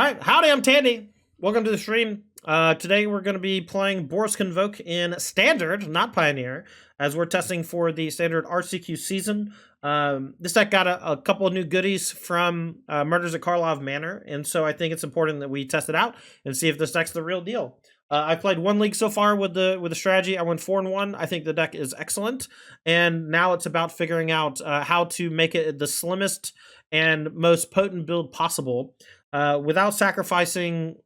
All right, howdy, I'm Tandy. Welcome to the stream. Today we're going to be playing Boros Convoke in Standard, not Pioneer, as we're testing for the Standard RCQ season. This deck got a couple of new goodies from Murders at Karlov Manor, and so I think it's important that we test it out and see if this deck's the real deal. I've played one league so far with the strategy. I went 4-1. I think the deck is excellent, and now it's about figuring out how to make it the slimmest and most potent build possible without sacrificing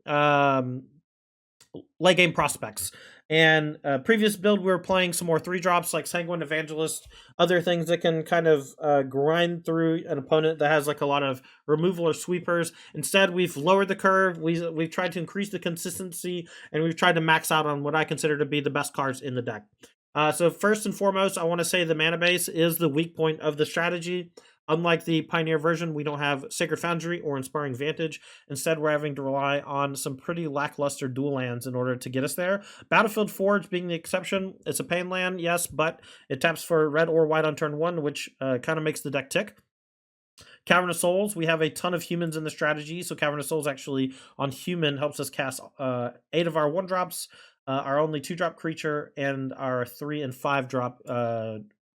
late game prospects. And previous build, we were playing some more 3-drops like Sanguine Evangelist, other things that can kind of grind through an opponent that has like a lot of removal or sweepers. Instead, we've lowered the curve. We've tried to increase the consistency, and we've tried to max out on what I consider to be the best cards in the deck. So first and foremost, I want to say the mana base is the weak point of the strategy. Unlike the Pioneer version, we don't have Sacred Foundry or Inspiring Vantage. Instead, we're having to rely on some pretty lackluster dual lands in order to get us there. Battlefield Forge being the exception. It's a pain land, yes, but it taps for red or white on turn 1, which kind of makes the deck tick. Cavern of Souls, we have a ton of humans in the strategy, so Cavern of Souls actually on human helps us cast 8 of our 1-drops, our only 2-drop creature, and our 3 and 5-drop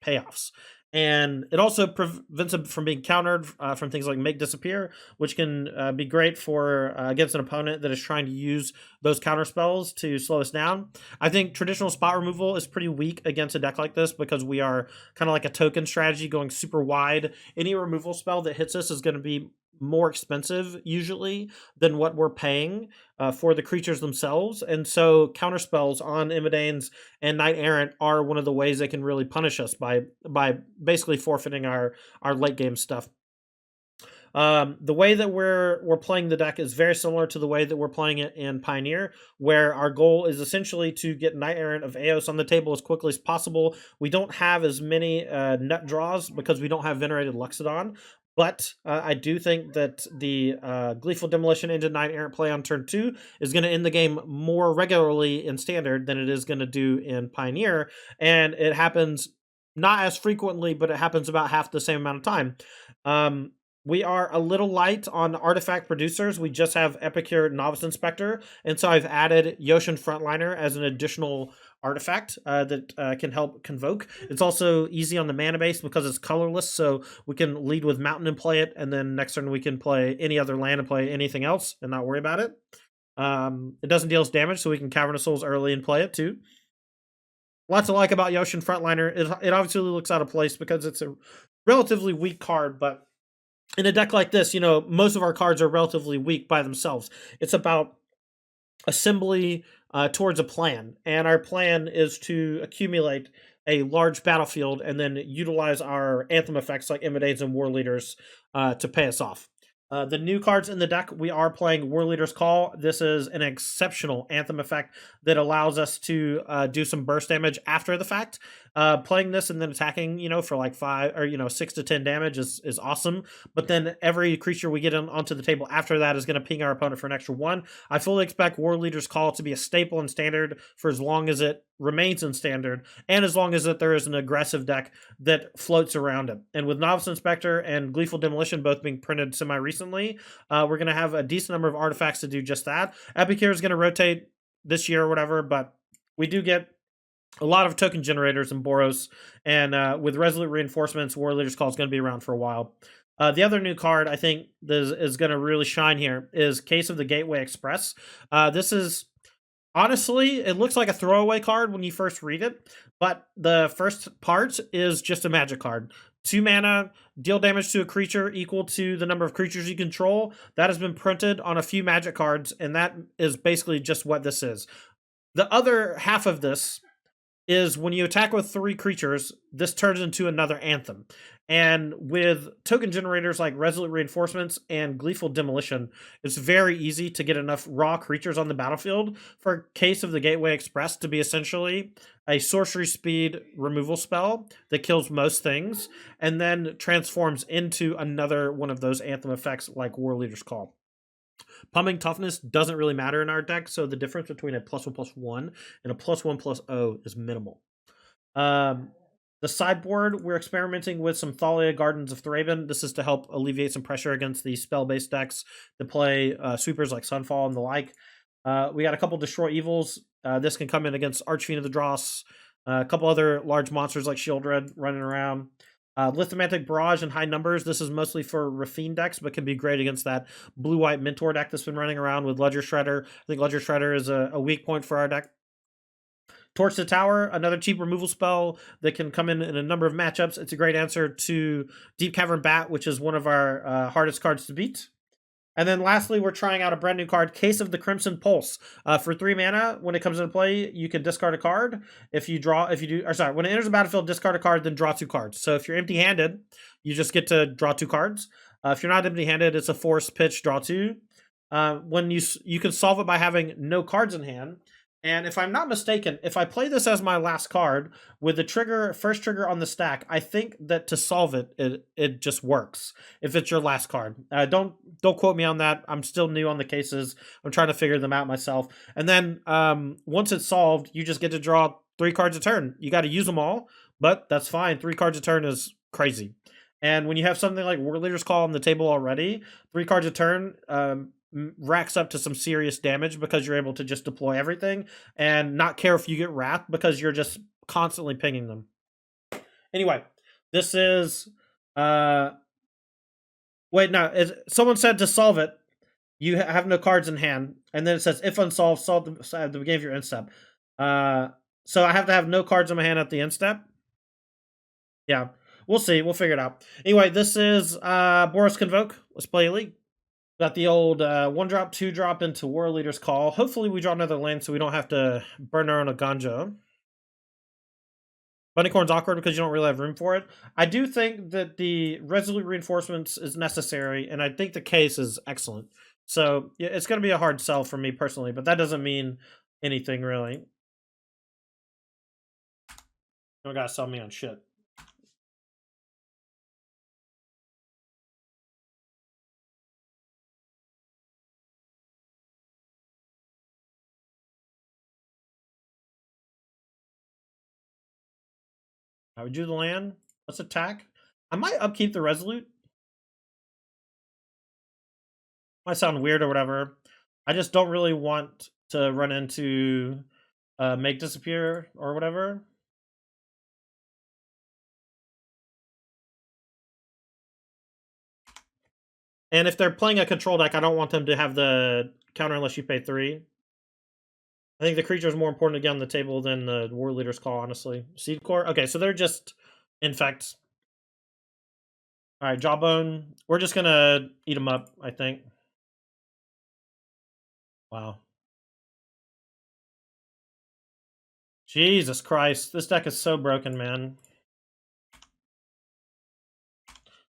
payoffs. And it also prevents them from being countered from things like Make Disappear, which can be great for against an opponent that is trying to use those counter spells to slow us down. I think traditional spot removal is pretty weak against a deck like this because we are kind of like a token strategy going super wide. Any removal spell that hits us is going to be more expensive usually than what we're paying for the creatures themselves, and so counter spells on Immodanes and Knight Errant are one of the ways they can really punish us by basically forfeiting our late game stuff. The way that we're playing the deck is very similar to the way that we're playing it in Pioneer, where our goal is essentially to get Knight Errant of Eos on the table as quickly as possible. We don't have as many nut draws because we don't have Venerated Luxodon, but I do think that the Gleeful Demolition into Knight Errant play on turn 2 is going to end the game more regularly in Standard than it is going to do in Pioneer, and it happens not as frequently, but it happens about half the same amount of time. We are a little light on artifact producers. We just have Epicure Novice Inspector, and so I've added Yoshin Frontliner as an additional artifact that can help convoke. It's also easy on the mana base because it's colorless, so we can lead with Mountain and play it, and then next turn we can play any other land and play anything else and not worry about it. It doesn't deal us damage, so we can Cavern of Souls early and play it too. Lots to like about Yoshin Frontliner. It obviously looks out of place because it's a relatively weak card, but in a deck like this, most of our cards are relatively weak by themselves. It's about assembly towards a plan, and our plan is to accumulate a large battlefield and then utilize our anthem effects like Immodanes and War Leaders to pay us off. The new cards in the deck, we are playing War Leader's Call. This is an exceptional anthem effect that allows us to do some burst damage after the fact. Playing this and then attacking, for like 5 or 6 to 10 damage is awesome. But then every creature we get onto the table after that is going to ping our opponent for an extra 1. I fully expect War Leader's Call to be a staple in Standard for as long as it remains in Standard, and as long as that there is an aggressive deck that floats around it. And with Novice Inspector and Gleeful Demolition both being printed semi-recently, we're going to have a decent number of artifacts to do just that. Epicure is going to rotate this year or whatever, but we do get a lot of token generators in Boros, and with Resolute Reinforcements, War Leader's Call is going to be around for a while. The other new card I think is going to really shine here is Case of the Gateway Express. This is, honestly, it looks like a throwaway card when you first read it, but the first part is just a magic card. 2 mana, deal damage to a creature equal to the number of creatures you control. That has been printed on a few magic cards, and that is basically just what this is. The other half of this is when you attack with 3 creatures, this turns into another anthem. And with token generators like Resolute Reinforcements and Gleeful Demolition, it's very easy to get enough raw creatures on the battlefield for Case of the Gateway Express to be essentially a sorcery speed removal spell that kills most things and then transforms into another one of those anthem effects like War Leader's Call. Pumping Toughness doesn't really matter in our deck, so the difference between a +1/+1 and a +1/+0 is minimal. The The sideboard, we're experimenting with some Thalia Gardens of Thraben. This is to help alleviate some pressure against the spell-based decks to play sweepers like Sunfall and the like. We got a couple Destroy Evils. This can come in against Archfiend of the Dross. A couple other large monsters like Shieldred running around. Lithomantic Barrage in high numbers. This is mostly for Rafine decks, but can be great against that blue-white Mentor deck that's been running around with Ledger Shredder. I think Ledger Shredder is a weak point for our deck. Torch the Tower, another cheap removal spell that can come in a number of matchups. It's a great answer to Deep Cavern Bat, which is one of our hardest cards to beat. And then lastly, we're trying out a brand new card, Case of the Crimson Pulse. For 3 mana, when it comes into play, you can discard a card. When it enters the battlefield, discard a card, then draw 2 cards. So if you're empty-handed, you just get to draw 2 cards. If you're not empty-handed, it's a forced pitch, draw 2. When you can solve it by having no cards in hand. And if I'm not mistaken, if I play this as my last card with the first trigger on the stack, I think that to solve it just works. If it's your last card, don't quote me on that. I'm still new on the cases. I'm trying to figure them out myself. And then once it's solved, you just get to draw 3 cards a turn. You got to use them all, but that's fine. 3 cards a turn is crazy. And when you have something like War Leader's Call on the table already, 3 cards a turn racks up to some serious damage because you're able to just deploy everything and not care if you get wrath because you're just constantly pinging them. Anyway, this is someone said to solve it, you have no cards in hand, and then it says if unsolved, solve at the beginning of your end step. So I have to have no cards in my hand at the end step. Yeah, we'll see. We'll figure it out. Anyway, this is Boros Convoke. Let's play a league. Got the old 1-drop, 2-drop into War Leader's Call. Hopefully we draw another land so we don't have to burn our own ganja. Bunnycorn's awkward because you don't really have room for it. I do think that the Resolute Reinforcements is necessary, and I think the case is excellent. So yeah, it's going to be a hard sell for me personally, but that doesn't mean anything really. You don't got to sell me on shit. I would do the land. Let's attack. I might upkeep the Resolute. Might sound weird or whatever. I just don't really want to run into Make Disappear or whatever. And if they're playing a control deck, I don't want them to have the counter unless you pay 3. I think the creature is more important to get on the table than the War Leader's Call, honestly. Seed Core? Okay, so they're just Infect. Alright, Jawbone. We're just gonna eat them up, I think. Wow. Jesus Christ. This deck is so broken, man.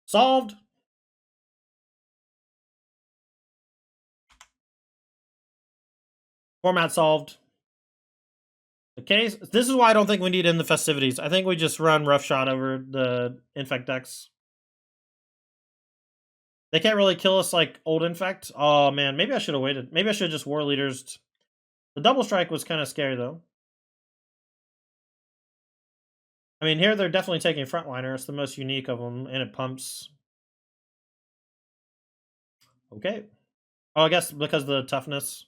Solved! Format solved. The case. This is why I don't think we need in the festivities. I think we just run roughshod over the Infect decks. They can't really kill us like old Infect. Oh man, maybe I should have waited. Maybe I should have just War Leaders. The double strike was kind of scary though. I mean, here they're definitely taking Frontliner. It's the most unique of them, and it pumps. Okay. Oh, I guess because of the toughness.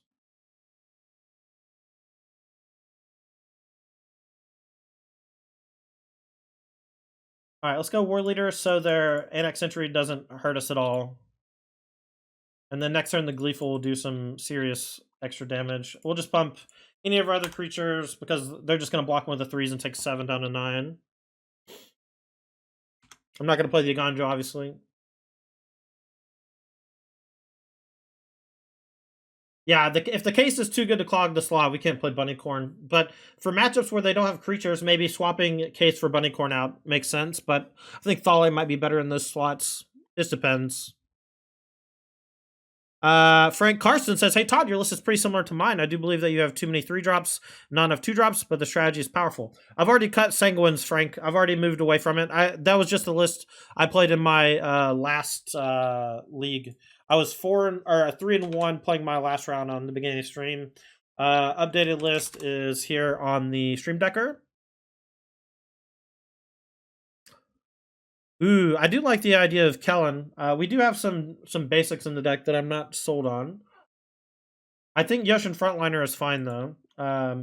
Alright, let's go War Leader so their Annex Entry doesn't hurt us at all. And then next turn the Gleeful will do some serious extra damage. We'll just pump any of our other creatures because they're just going to block one of the 3s and take 7 down to 9. I'm not going to play the Aganjo, obviously. Yeah, if the case is too good to clog the slot, we can't play Bunnycorn. But for matchups where they don't have creatures, maybe swapping case for Bunnycorn out makes sense. But I think Thalia might be better in those slots. This depends. Frank Carson says, hey Todd, your list is pretty similar to mine. I do believe that you have too many 3-drops, not enough 2-drops, but the strategy is powerful. I've already cut Sanguines, Frank. I've already moved away from it. That was just the list I played in my last league. I was 3-1 playing my last round on the beginning of the stream. Updated list is here on the Stream Decker. Ooh, I do like the idea of Kellen. We do have some basics in the deck that I'm not sold on. I think Yoshin Frontliner is fine though.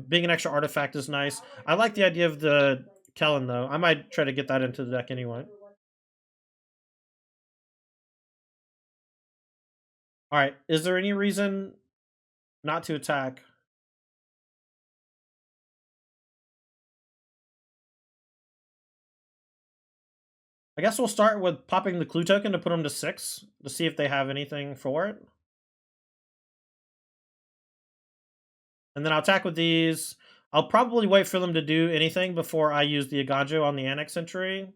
Being an extra artifact is nice. I like the idea of the Kellen though. I might try to get that into the deck anyway. All right. Is there any reason not to attack? I guess we'll start with popping the clue token to put them to 6 to see if they have anything for it. And then I'll attack with these. I'll probably wait for them to do anything before I use the Aganjo on the Annex entry.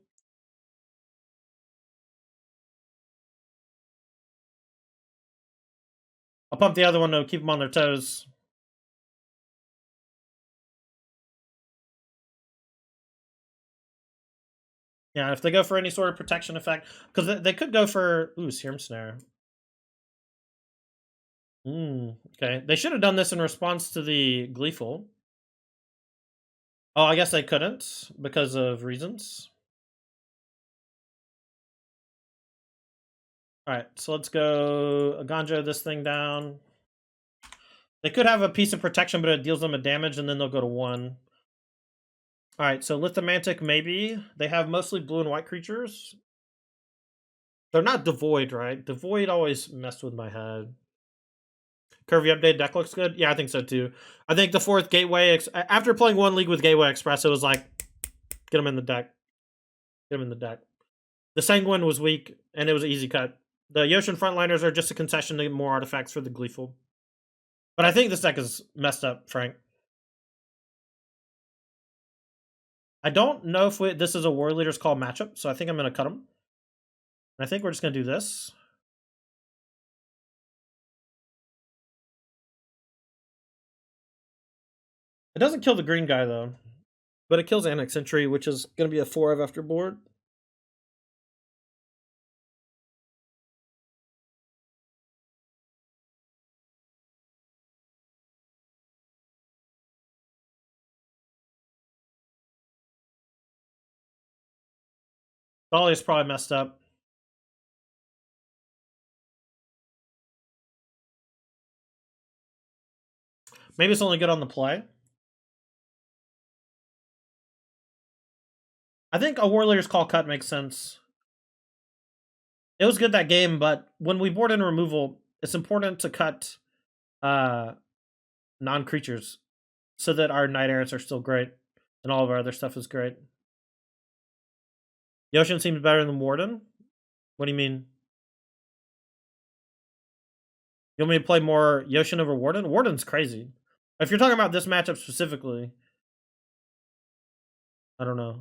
I'll pump the other one to keep them on their toes. Yeah, if they go for any sort of protection effect, because they could go for Serum Snare. Okay, they should have done this in response to the Gleeful. Oh, I guess they couldn't because of reasons. All right, so let's go Aganjo this thing down. They could have a piece of protection, but it deals them a damage, and then they'll go to 1. All right, so Lithomantic maybe. They have mostly blue and white creatures. They're not Devoid, right? Devoid always messed with my head. Curvy update deck looks good. Yeah, I think so too. I think the 4th Gateway after playing one league with Gateway Express, it was like get them in the deck. Get them in the deck. The Sanguine was weak, and it was an easy cut. The Yoshin Frontliners are just a concession to get more artifacts for the Gleeful. But I think this deck is messed up, Frank. I don't know if this is a War Leaders Call matchup, so I think I'm going to cut them. And I think we're just going to do this. It doesn't kill the green guy, though. But it kills Annex Entry, which is going to be a 4 after board. Dolly's probably messed up. Maybe it's only good on the play. I think a War Leader's Call cut makes sense. It was good that game, but when we board in removal, it's important to cut non-creatures so that our Knight Errants are still great and all of our other stuff is great. Yoshin seems better than Warden. What do you mean? You want me to play more Yoshin over Warden? Warden's crazy. If you're talking about this matchup specifically, I don't know.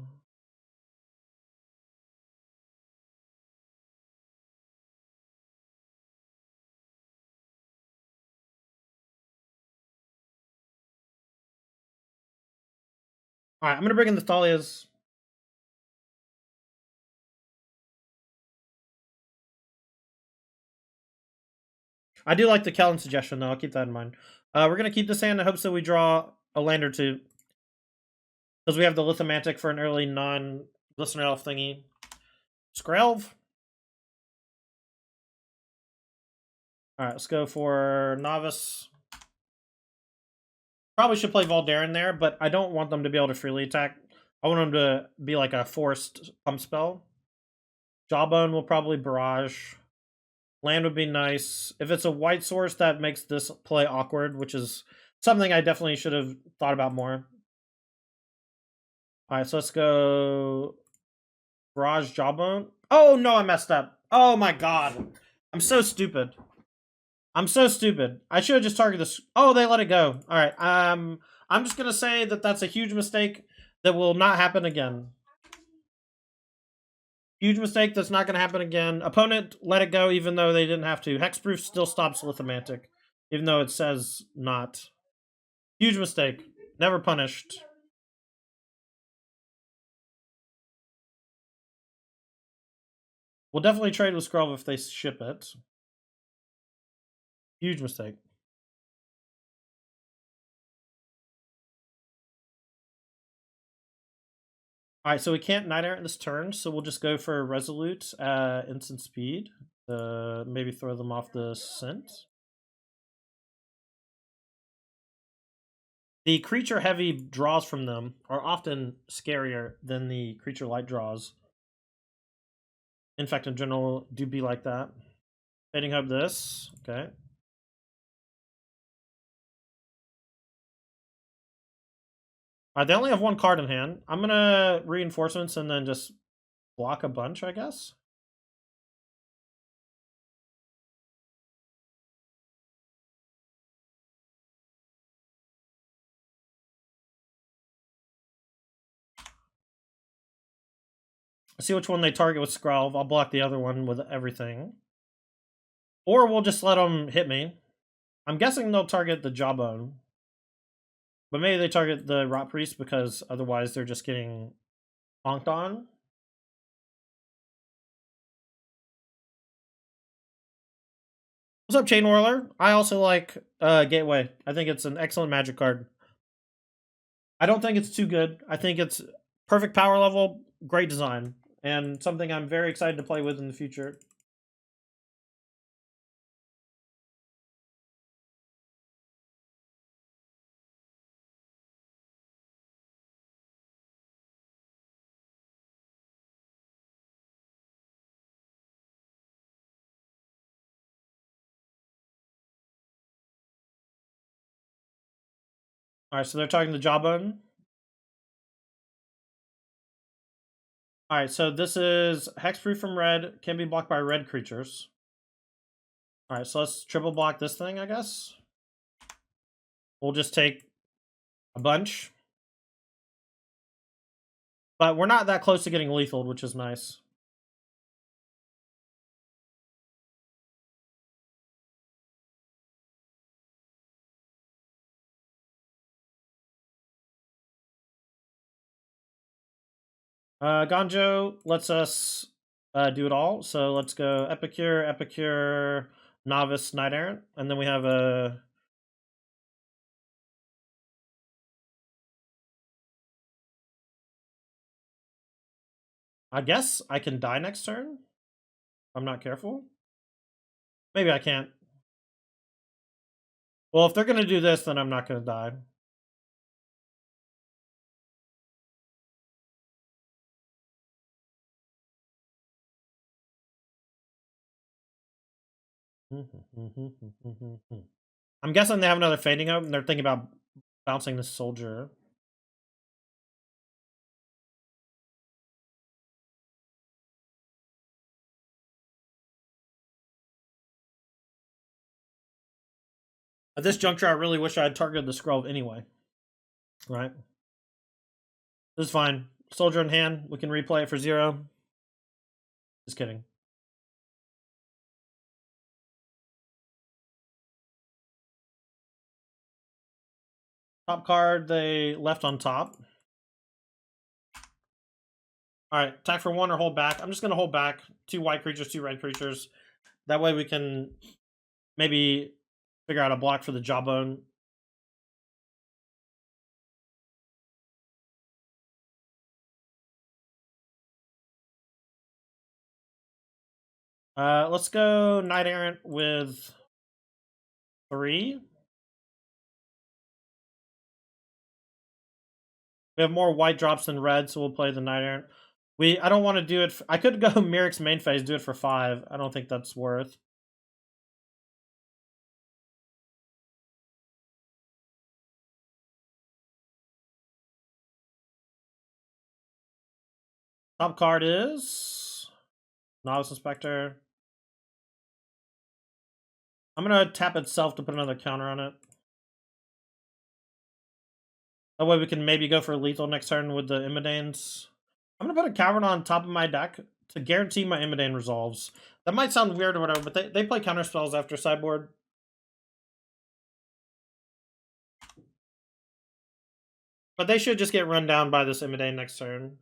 All right, I'm gonna bring in the Thalias. I do like the Kellen suggestion though. I'll keep that in mind. We're gonna keep this hand in hopes that we draw a land or two, because we have the Lithomantic for an early non-Glistener Elf thingy. Skrelv. All right, let's go for Novice. Probably should play Valdarin there, but I don't want them to be able to freely attack. I want them to be like a forced pump spell. Jawbone will probably barrage. Land would be nice. If it's a white source, that makes this play awkward, which is something I definitely should have thought about more. All right, so let's go barrage Jawbone. Oh no, I messed up. Oh my god, I'm so stupid. I'm so stupid. I should have just targeted this. Oh, they let it go. All right. I'm just gonna say that that's a huge mistake that will not happen again. Huge mistake that's not gonna happen again. Opponent let it go even though they didn't have to. Hexproof still stops Lithomantic, even though it says not. Huge mistake. Never punished. We'll definitely trade with Skrulv if they ship it. Huge mistake. Alright, so we can't Knight Errant this turn, so we'll just go for Resolute instant speed. Maybe throw them off the scent. The creature heavy draws from them are often scarier than the creature light draws. In fact, in general, do be like that. Fading Hub this. Okay. Alright, they only have one card in hand. I'm gonna Reinforcements and then just block a bunch, I guess. See which one they target with Skrelv. I'll block the other one with everything. Or we'll just let them hit me. I'm guessing they'll target the Jawbone. But maybe they target the Rot Priest because otherwise they're just getting honked on. What's up, Chain Whirler? I also like Gateway. I think it's an excellent Magic card. I don't think it's too good. I think it's perfect power level, great design, and something I'm very excited to play with in the future. Alright, so they're targeting the Jawbone. Alright, so this is hexproof from red, can be blocked by red creatures. Alright, so let's triple block this thing, I guess. We'll just take a bunch. But we're not that close to getting lethal, which is nice. Ganjo lets us do it all. So let's go Epicure, Epicure, Novice, Knight Errant. And then we have a... I guess I can die next turn? If I'm not careful? Maybe I can't. Well, if they're going to do this, then I'm not going to die. I'm guessing they have another Fading Hope, and they're thinking about bouncing the Soldier. At this juncture, I really wish I had targeted the Skrelv anyway. Right? This is fine. Soldier in hand. We can replay it for 0. Just kidding. Top card they left on top. Alright, attack for 1 or hold back. I'm just going to hold back. 2 white creatures, 2 red creatures. That way we can maybe figure out a block for the Jawbone. Let's go Knight Errant with 3. We have more white drops than red, so we'll play the Knight Errant. I don't want to do it. I could go Myric's main phase, do it for 5. I don't think that's worth. Top card is Novice Inspector. I'm gonna tap itself to put another counter on it. That way we can maybe go for lethal next turn with the Immodanes. I'm gonna put a Cavern on top of my deck to guarantee my Immodane resolves. That might sound weird or whatever, but they play counter spells after sideboard. But they should just get run down by this Immodane next turn.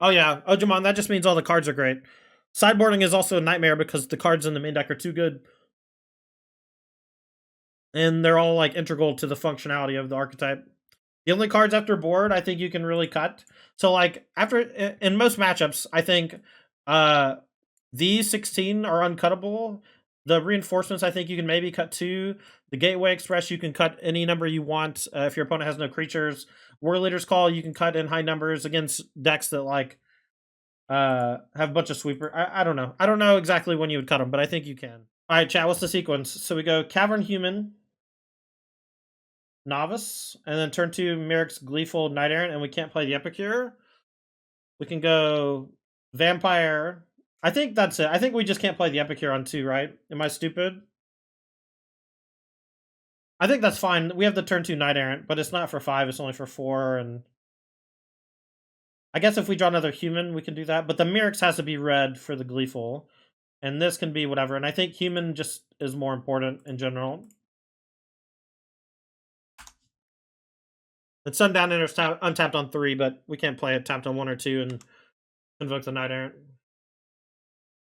Oh yeah, Ojimon, that just means all the cards are great. Sideboarding is also a nightmare because the cards in the main deck are too good. And they're all like integral to the functionality of the archetype. The only cards after board I think you can really cut. So like after in most matchups, I think these 16 are uncuttable. The reinforcements I think you can maybe cut 2. The Gateway Express you can cut any number you want if your opponent has no creatures. War Leader's Call you can cut in high numbers against decks that like have a bunch of sweeper. I don't know. I don't know exactly when you would cut them, but I think you can. All right, chat. What's the sequence? So we go Cavern Human, Novice, and then turn 2 Merrick's Gleeful Knight Errant, and we can't play the Epicure. We can go Vampire. I think that's it. I think we just can't play the Epicure on 2, right? Am I stupid? I think that's fine. We have the turn 2 Knight Errant, but it's not for 5. It's only for 4, and I guess if we draw another human, we can do that. But the Merrick's has to be red for the Gleeful, and this can be whatever. And I think human just is more important in general. It's Sundown Enter's untapped on 3, but we can't play it tapped on 1 or 2 and invoke the Knight Errant.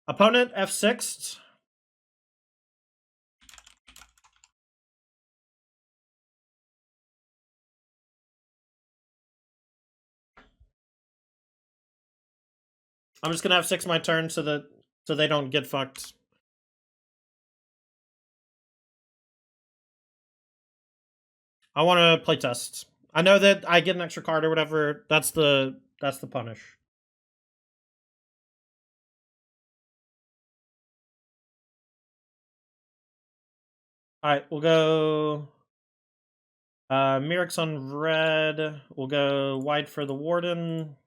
Opponent F6. I'm just gonna have 6 my turn so they don't get fucked. I want to play test. I know that I get an extra card or whatever. That's the punish. All right, we'll go Merrick's on red. We'll go white for the Warden.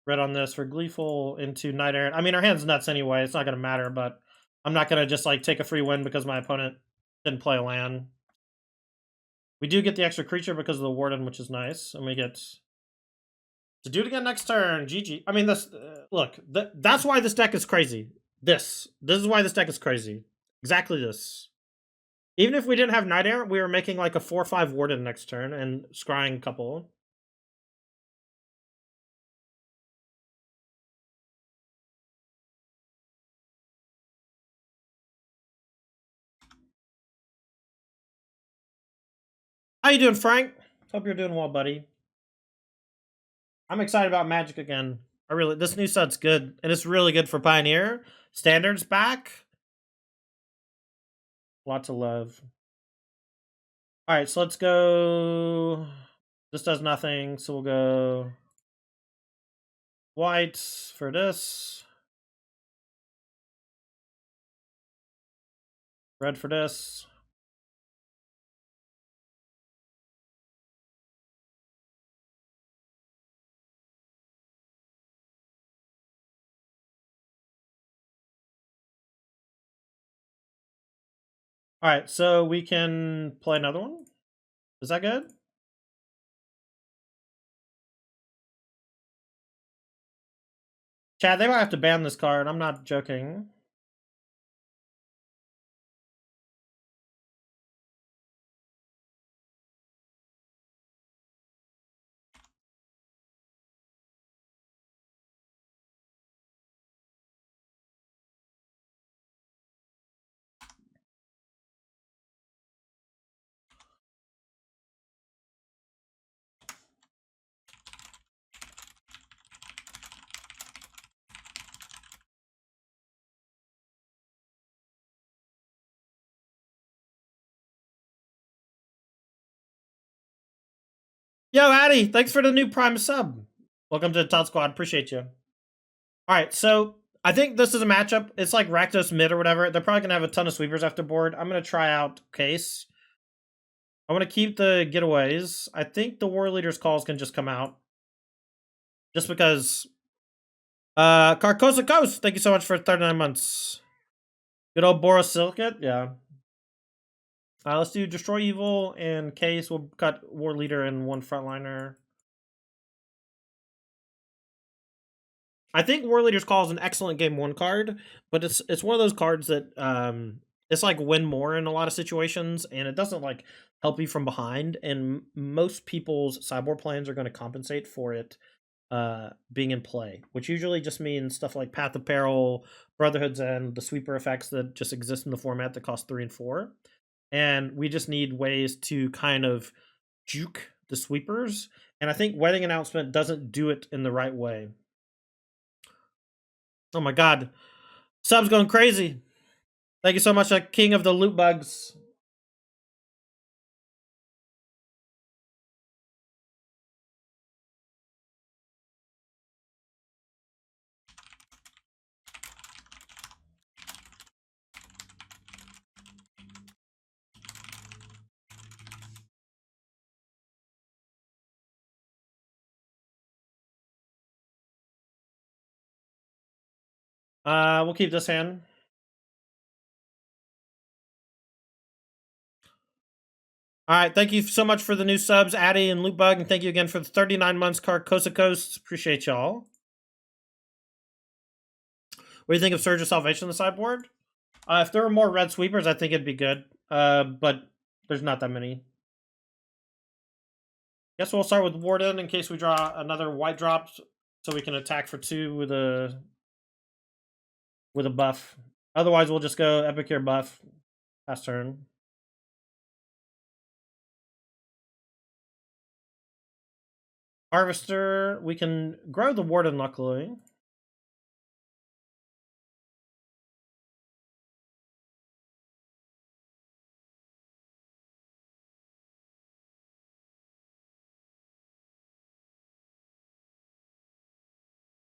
Red on this for Gleeful into Knight Errant. I mean, our hand's nuts anyway. It's not going to matter, but I'm not going to just like take a free win because my opponent didn't play a land. We do get the extra creature because of the Warden, which is nice. And we get to do it again next turn. GG. I mean, this look, that's why this deck is crazy. This is why this deck is crazy. Exactly this. Even if we didn't have Knight Errant, we were making like a 4/5 Warden next turn and scrying a couple. How you doing, Frank? Hope you're doing well, buddy. I'm excited about Magic again. This new set's good, and it's really good for Pioneer. Standard's back. Lots of love. All right, so let's go. This does nothing, so we'll go white for this. Red for this. All right, so we can play another one. Is that good? Chad, they might have to ban this card. I'm not joking. Yo, Addy, thanks for the new Prime sub. Welcome to the Todd Squad. Appreciate you. All right, so I think this is a matchup. It's like Rakdos mid or whatever. They're probably going to have a ton of sweepers after board. I'm going to try out Case. I want to keep the getaways. I think the War Leader's calls can just come out. Just because. Carcosa Coast, thank you so much for 39 months. Good old Boros Convoke, yeah. Let's do Destroy Evil and Case. We'll cut War Leader and one frontliner. I think War Leader's Call is an excellent game 1 card, but it's one of those cards that it's like win more in a lot of situations, and it doesn't like help you from behind. And most people's sideboard plans are going to compensate for it being in play, which usually just means stuff like Path of Peril, Brotherhood's End, the sweeper effects that just exist in the format that cost 3 and 4. And we just need ways to kind of juke the sweepers. And I think Wedding Announcement doesn't do it in the right way. Oh my god. Sub's going crazy. Thank you so much, King of the Loot Bugs. We'll keep this hand. All right, thank you so much for the new subs, Addy and Lootbug, and thank you again for the 39 months, Coast Coast. Appreciate y'all. What do you think of Surge of Salvation on the sideboard? If there were more red sweepers, I think it'd be good. But there's not that many. Guess we'll start with Warden in case we draw another white drop, so we can attack for 2 with a buff. Otherwise, we'll just go Epicure buff. Last turn. Harvester. We can grow the Warden, luckily.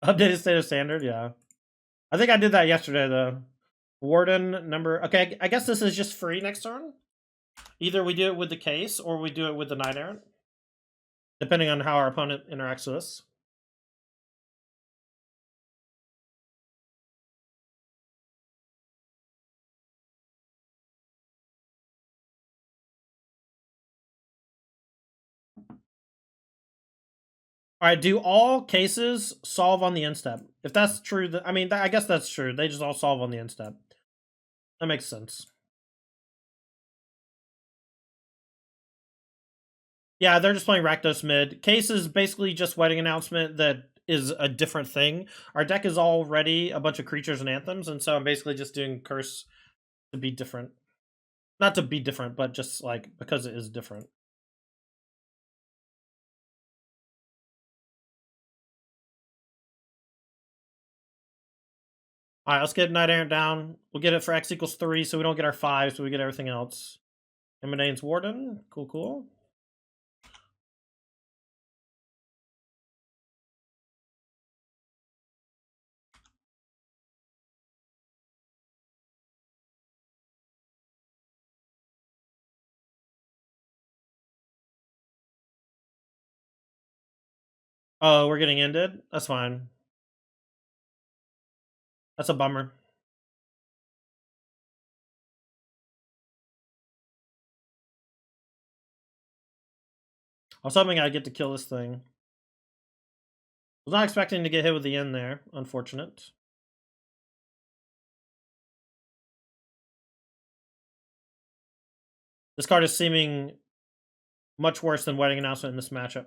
Updated state of standard, yeah. I think I did that yesterday, though. Warden number... Okay, I guess this is just free next turn. Either we do it with the case, or we do it with the Knight Errant. Depending on how our opponent interacts with us. All right, do all cases solve on the end step? If that's true, I mean, I guess that's true. They just all solve on the end step. That makes sense. Yeah, they're just playing Rakdos mid. Case is basically just Wedding Announcement that is a different thing. Our deck is already a bunch of creatures and anthems, and so I'm basically just doing Curse to be different. Not to be different, but just like because it is different. All right, let's get Knight Errant down. We'll get it for X equals 3, so we don't get our 5, so we get everything else. Emanates Warden. Cool, cool. Oh, we're getting ended? That's fine. That's a bummer. I was hoping I'd get to kill this thing. Was not expecting to get hit with the end there. Unfortunate. This card is seeming much worse than Wedding Announcement in this matchup.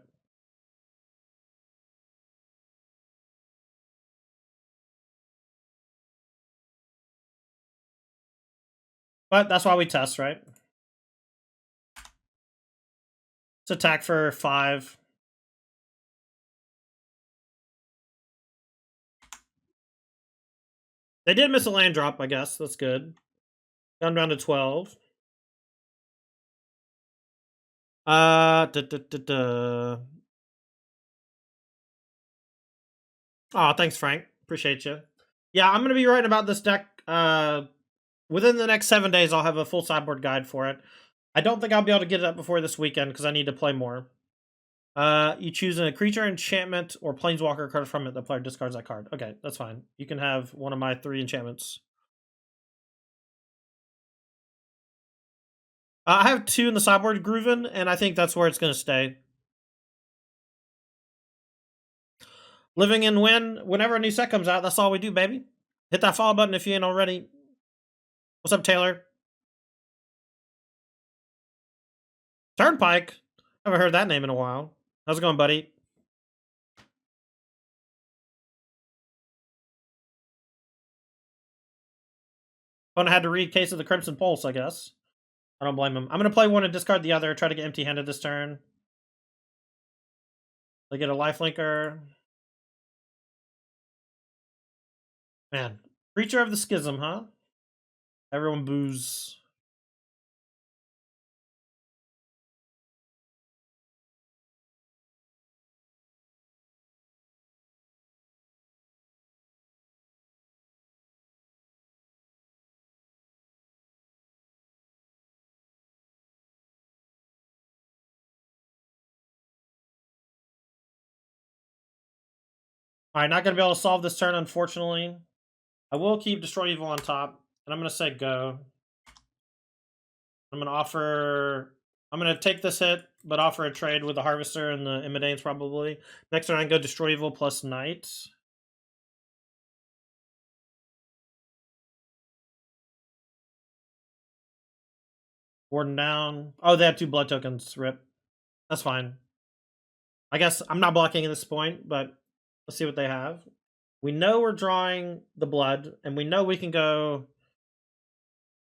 But that's why we test, right? Let's attack for 5. They did miss a land drop, I guess. That's good. Down to 12. Oh, thanks, Frank. Appreciate you. Yeah, I'm going to be writing about this deck. Within the next 7 days, I'll have a full sideboard guide for it. I don't think I'll be able to get it up before this weekend because I need to play more. You choose a creature, enchantment, or planeswalker card from it. The player discards that card. Okay, that's fine. You can have one of my 3 enchantments. I have 2 in the sideboard, Grooven, and I think that's where it's going to stay. Living and win. Whenever a new set comes out, that's all we do, baby. Hit that follow button if you ain't already. What's up, Taylor? Turnpike. Haven't heard that name in a while. How's it going, buddy? Fun had to read Case of the Crimson Pulse, I guess. I don't blame him. I'm going to play one and discard the other. Try to get empty-handed this turn. They get a lifelinker. Man. Creature of the Schism, huh? Everyone boos. Alright, not going to be able to solve this turn, unfortunately. I will keep Destroy Evil on top. And I'm going to say go. I'm going to offer... I'm going to take this hit, but offer a trade with the Harvester and the Immodanes, probably. Next turn, I can go Destroy Evil plus Knight. Warden down. Oh, they have 2 blood tokens. Rip. That's fine. I guess I'm not blocking at this point, but let's see what they have. We know we're drawing the blood, and we know we can go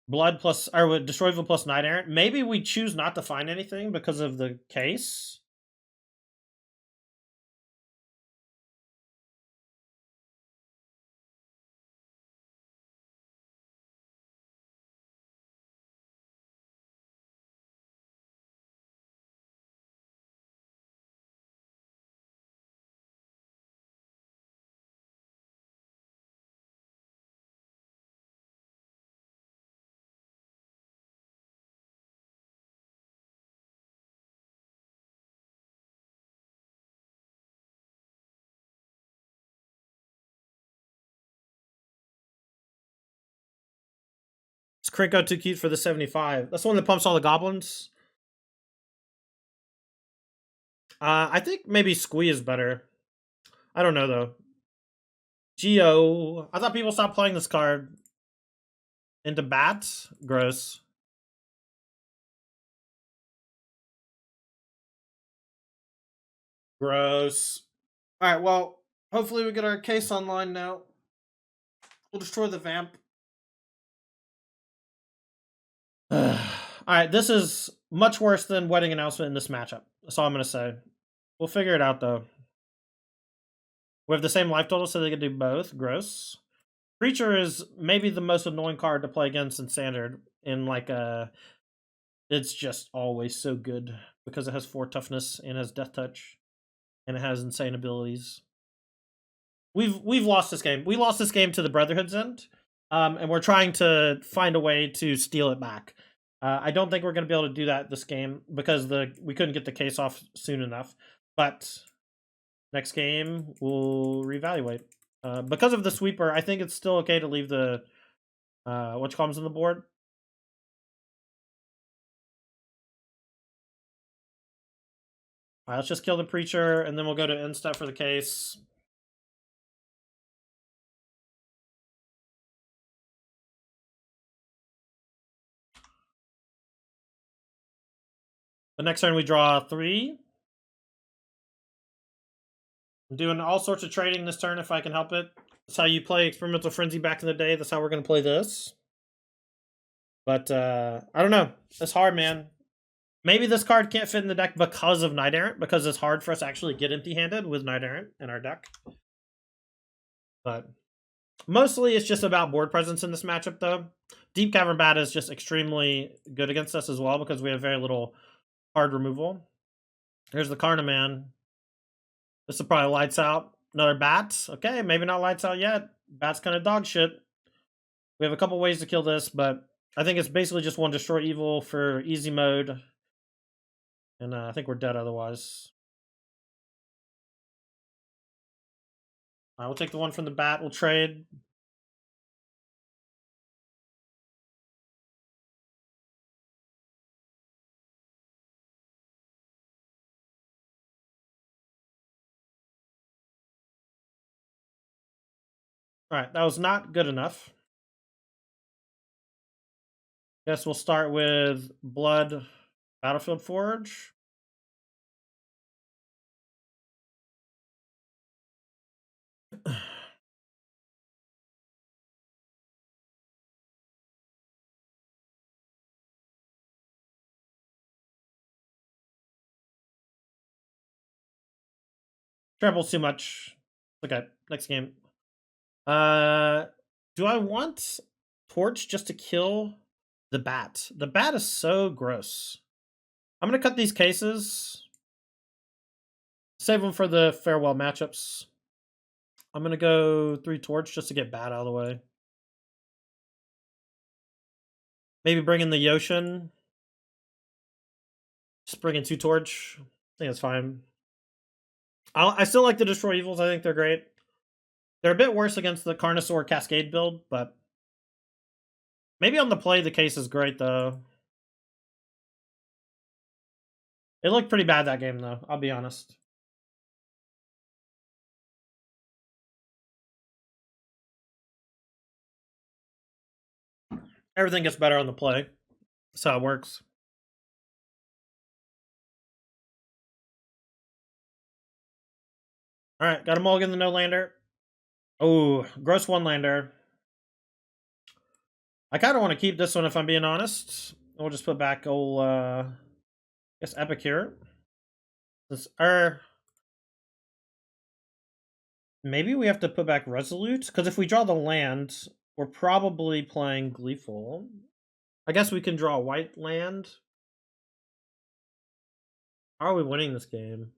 blood plus, or Destroy Evil plus Knight Errant. Maybe we choose not to find anything because of the case. Is Krinko too cute for the 75? That's the one that pumps all the goblins. I think maybe Squee is better. I don't know, though. Geo. I thought people stopped playing this card. Into bats? Gross. Gross. Alright, well, hopefully we get our case online now. We'll destroy the vamp. Alright, this is much worse than Wedding Announcement in this matchup. That's all I'm going to say. We'll figure it out, though. We have the same life total, so they can do both. Gross. Creature is maybe the most annoying card to play against in Standard. In, like, it's just always so good. Because it has 4 toughness, and has Death Touch. And it has insane abilities. We've lost this game. We lost this game to the Brotherhood's end. And we're trying to find a way to steal it back. I don't think we're going to be able to do that this game because we couldn't get the case off soon enough. But next game, we'll reevaluate. Because of the sweeper, I think it's still okay to leave the what comes on the board. All right, let's just kill the Preacher, and then we'll go to end step for the case. The next turn we draw 3. I'm doing all sorts of trading this turn if I can help it. That's how you play Experimental Frenzy back in the day. That's how we're going to play this. But I don't know. It's hard, man. Maybe this card can't fit in the deck because of Knight Errant, because it's hard for us to actually get empty-handed with Knight Errant in our deck. But mostly it's just about board presence in this matchup, though. Deep Cavern Bat is just extremely good against us as well because we have very little card removal. Here's the Carnaman. This will probably lights out. Another Bat. Okay, maybe not lights out yet. Bat's kind of dog shit. We have a couple ways to kill this, but I think it's basically just one Destroy Evil for easy mode. And I think we're dead otherwise. We'll take the one from the Bat. We'll trade. Alright, that was not good enough. Guess we'll start with Blood Battlefield Forge. Travels too much. Okay, next game. Do I want Torch just to kill the bat? The bat is so gross. I'm gonna cut these cases. Save them for the farewell matchups. I'm gonna go 3 Torch just to get bat out of the way. Maybe bring in the Yoshin. Just bring in 2 Torch. I think that's fine. I still like the Destroy Evils. I think they're great. They're a bit worse against the Carnosaur Cascade build, but maybe on the play the case is great though. It looked pretty bad that game though, I'll be honest. Everything gets better on the play. That's how it works. Alright, got a mulligan the no lander. Oh, gross 1 lander. I kind of want to keep this one if I'm being honest. We'll just put back old, I guess Epicure. This, maybe we have to put back Resolute, because if we draw the land, we're probably playing Gleeful. I guess we can draw a white land. How are we winning this game?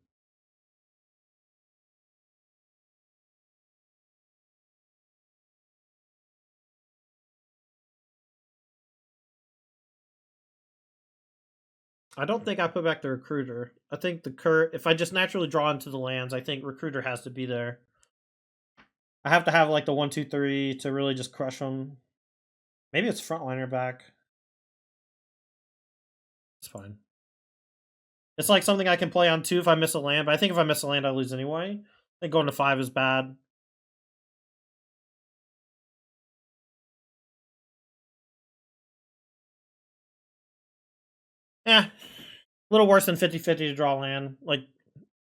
I don't think I put back the Recruiter. I think if I just naturally draw into the lands, I think Recruiter has to be there. I have to have like the 1, 2, 3 to really just crush them. Maybe it's Frontliner back. It's fine. It's like something I can play on 2 if I miss a land, but I think if I miss a land, I lose anyway. I think going to 5 is bad. Yeah, a little worse than 50-50 to draw land. Like,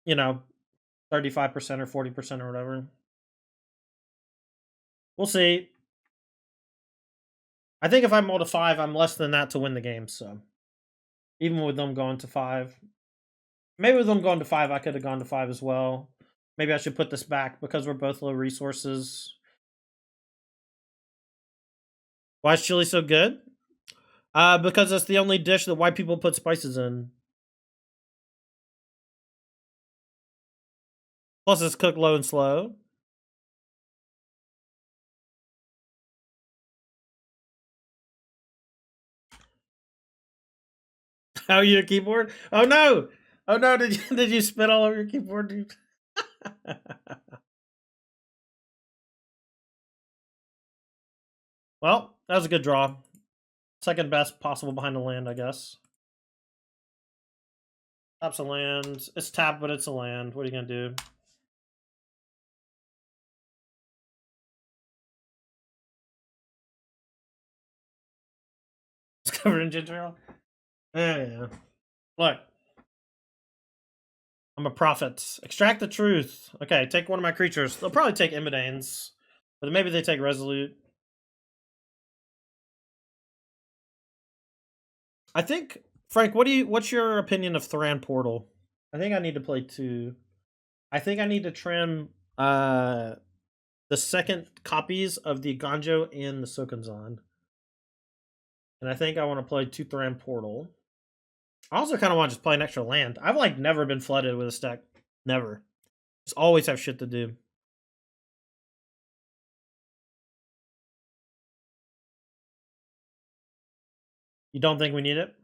35% or 40% or whatever. We'll see. I think if I mull to 5, I'm less than that to win the game, so. Even with them going to 5. Maybe with them going to 5, I could have gone to 5 as well. Maybe I should put this back because we're both low resources. Why is chili so good? Because it's the only dish that white people put spices in. Plus, it's cooked low and slow. How are your keyboard? Oh no! Oh no! Did you spit all over your keyboard, dude? Well, that was a good draw. Second best possible behind the land, I guess. Taps a land. It's tapped, but it's a land. What are you gonna do? It's covered in ginger ale. Yeah. Look. I'm a prophet. Extract the truth. Okay, take one of my creatures. They'll probably take Imidanes. But maybe they take Resolute. I think, Frank, what's your opinion of Thran Portal? I think I need to play 2. I think I need to trim the second copies of the Ganjo and the Sokanzan. And I think I want to play 2 Thran Portal. I also kind of want to just play an extra land. I've like never been flooded with a stack. Never. Just always have shit to do. You don't think we need it?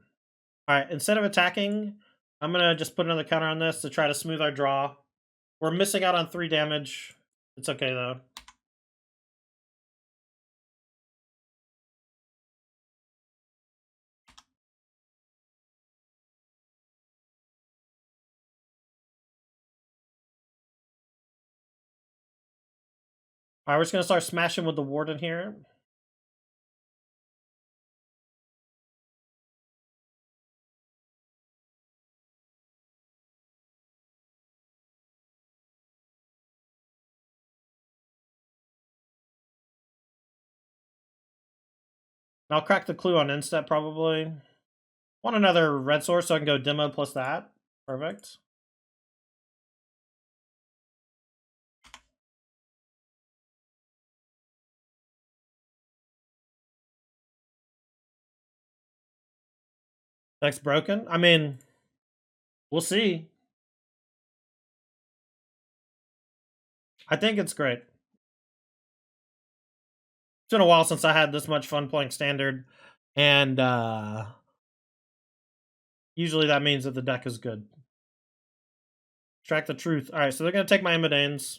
Alright, instead of attacking, I'm going to just put another counter on this to try to smooth our draw. We're missing out on 3 damage. It's okay, though. Alright, we're just going to start smashing with the Warden here. I'll crack the clue on instep probably. Want another red source so I can go demo plus that. Perfect. Deck's broken. I mean, we'll see. I think it's great. It's been a while since I had this much fun playing standard, and usually that means that the deck is good. Extract the truth. All right, so they're gonna take my Imodanes.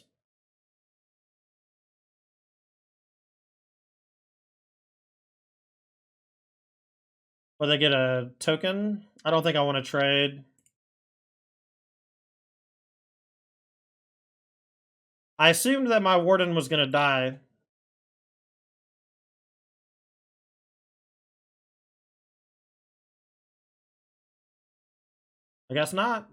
Will they get a token? I don't think I want to trade. I assumed that my Warden was gonna die. I guess not.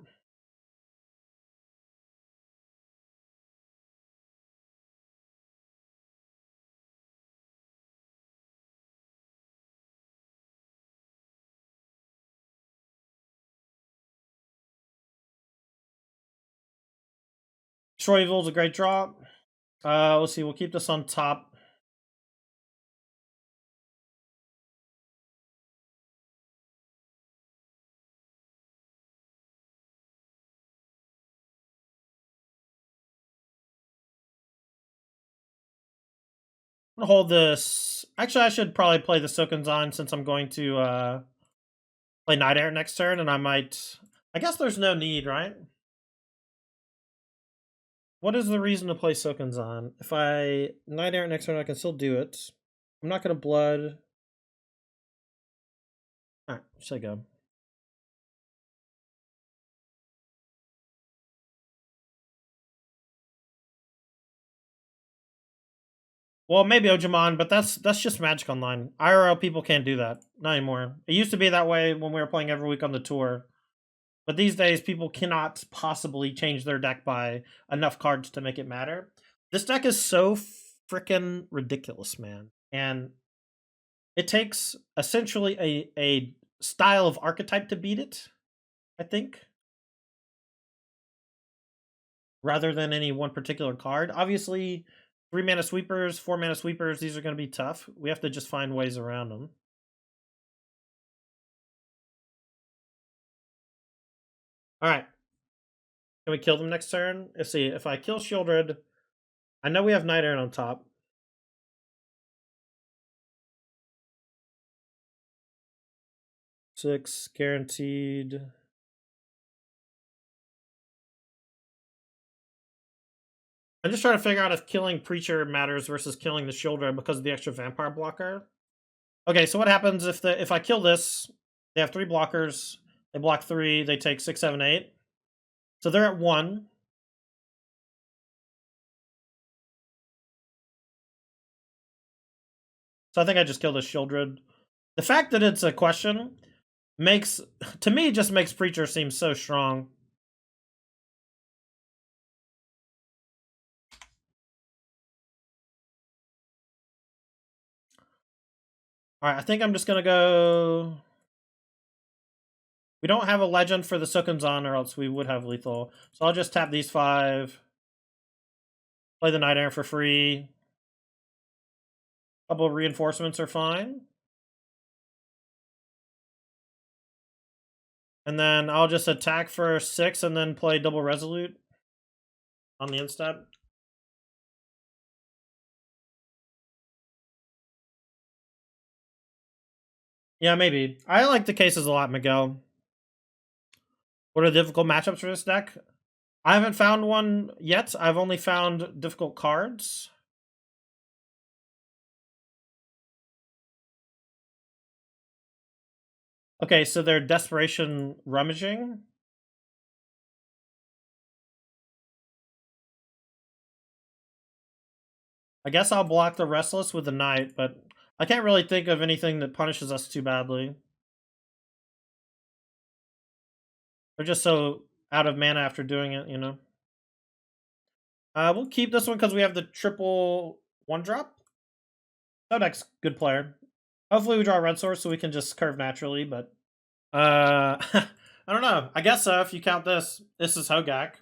Destroy Evil's a great draw. Let's see. We'll keep this on top. I'm gonna hold this. Actually, I should probably play the Sokunzan since I'm going to play Night Errant next turn, and I might. I guess there's no need, right? What is the reason to play Sokunzan? If I Night Errant next turn, I can still do it. I'm not gonna blood. Alright, should I go? Well, maybe Ojimon, but that's just Magic Online. IRL people can't do that. Not anymore. It used to be that way when we were playing every week on the tour. But these days, people cannot possibly change their deck by enough cards to make it matter. This deck is so freaking ridiculous, man. And it takes essentially a style of archetype to beat it, I think, rather than any one particular card. Obviously, 3 mana sweepers, 4 mana sweepers, these are going to be tough. We have to just find ways around them. Alright. Can we kill them next turn? Let's see. If I kill Shieldred, I know we have Night Errant on top. 6 guaranteed. I'm just trying to figure out if killing Preacher matters versus killing the Shieldred because of the extra vampire blocker. Okay, so what happens if I kill this? They have 3 blockers. They block 3. They take 6, 7, 8. So they're at 1. So I think I just killed a Shieldred. The fact that it's a question makes, to me, just makes Preacher seem so strong. Alright, I think I'm just gonna go. We don't have a legend for the Sokunzan, or else we would have lethal. So I'll just tap these 5. Play the Night Errant for free. Couple of reinforcements are fine. And then I'll just attack for 6 and then play double Resolute on the instep. Yeah, maybe. I like the cases a lot, Miguel. What are the difficult matchups for this deck? I haven't found one yet. I've only found difficult cards. Okay, so they're Desperation Rummaging. I guess I'll block the Restless with the Knight, but I can't really think of anything that punishes us too badly. They're just so out of mana after doing it, you know? We'll keep this one because we have the triple 1-drop. Sodek's good player. Hopefully we draw a red source so we can just curve naturally, but I don't know. I guess so if you count this. This is Hogak.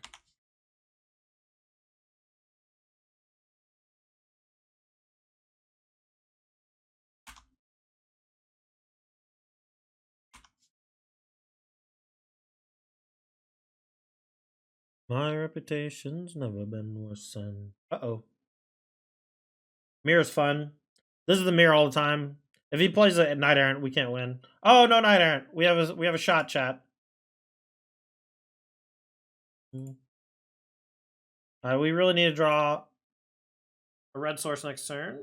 My reputation's never been worse than. Uh-oh. Mirror's fun. This is the mirror all the time. If he plays a Knight Errant, we can't win. Oh no, Knight Errant. We have a shot, chat. We really need to draw a red source next turn.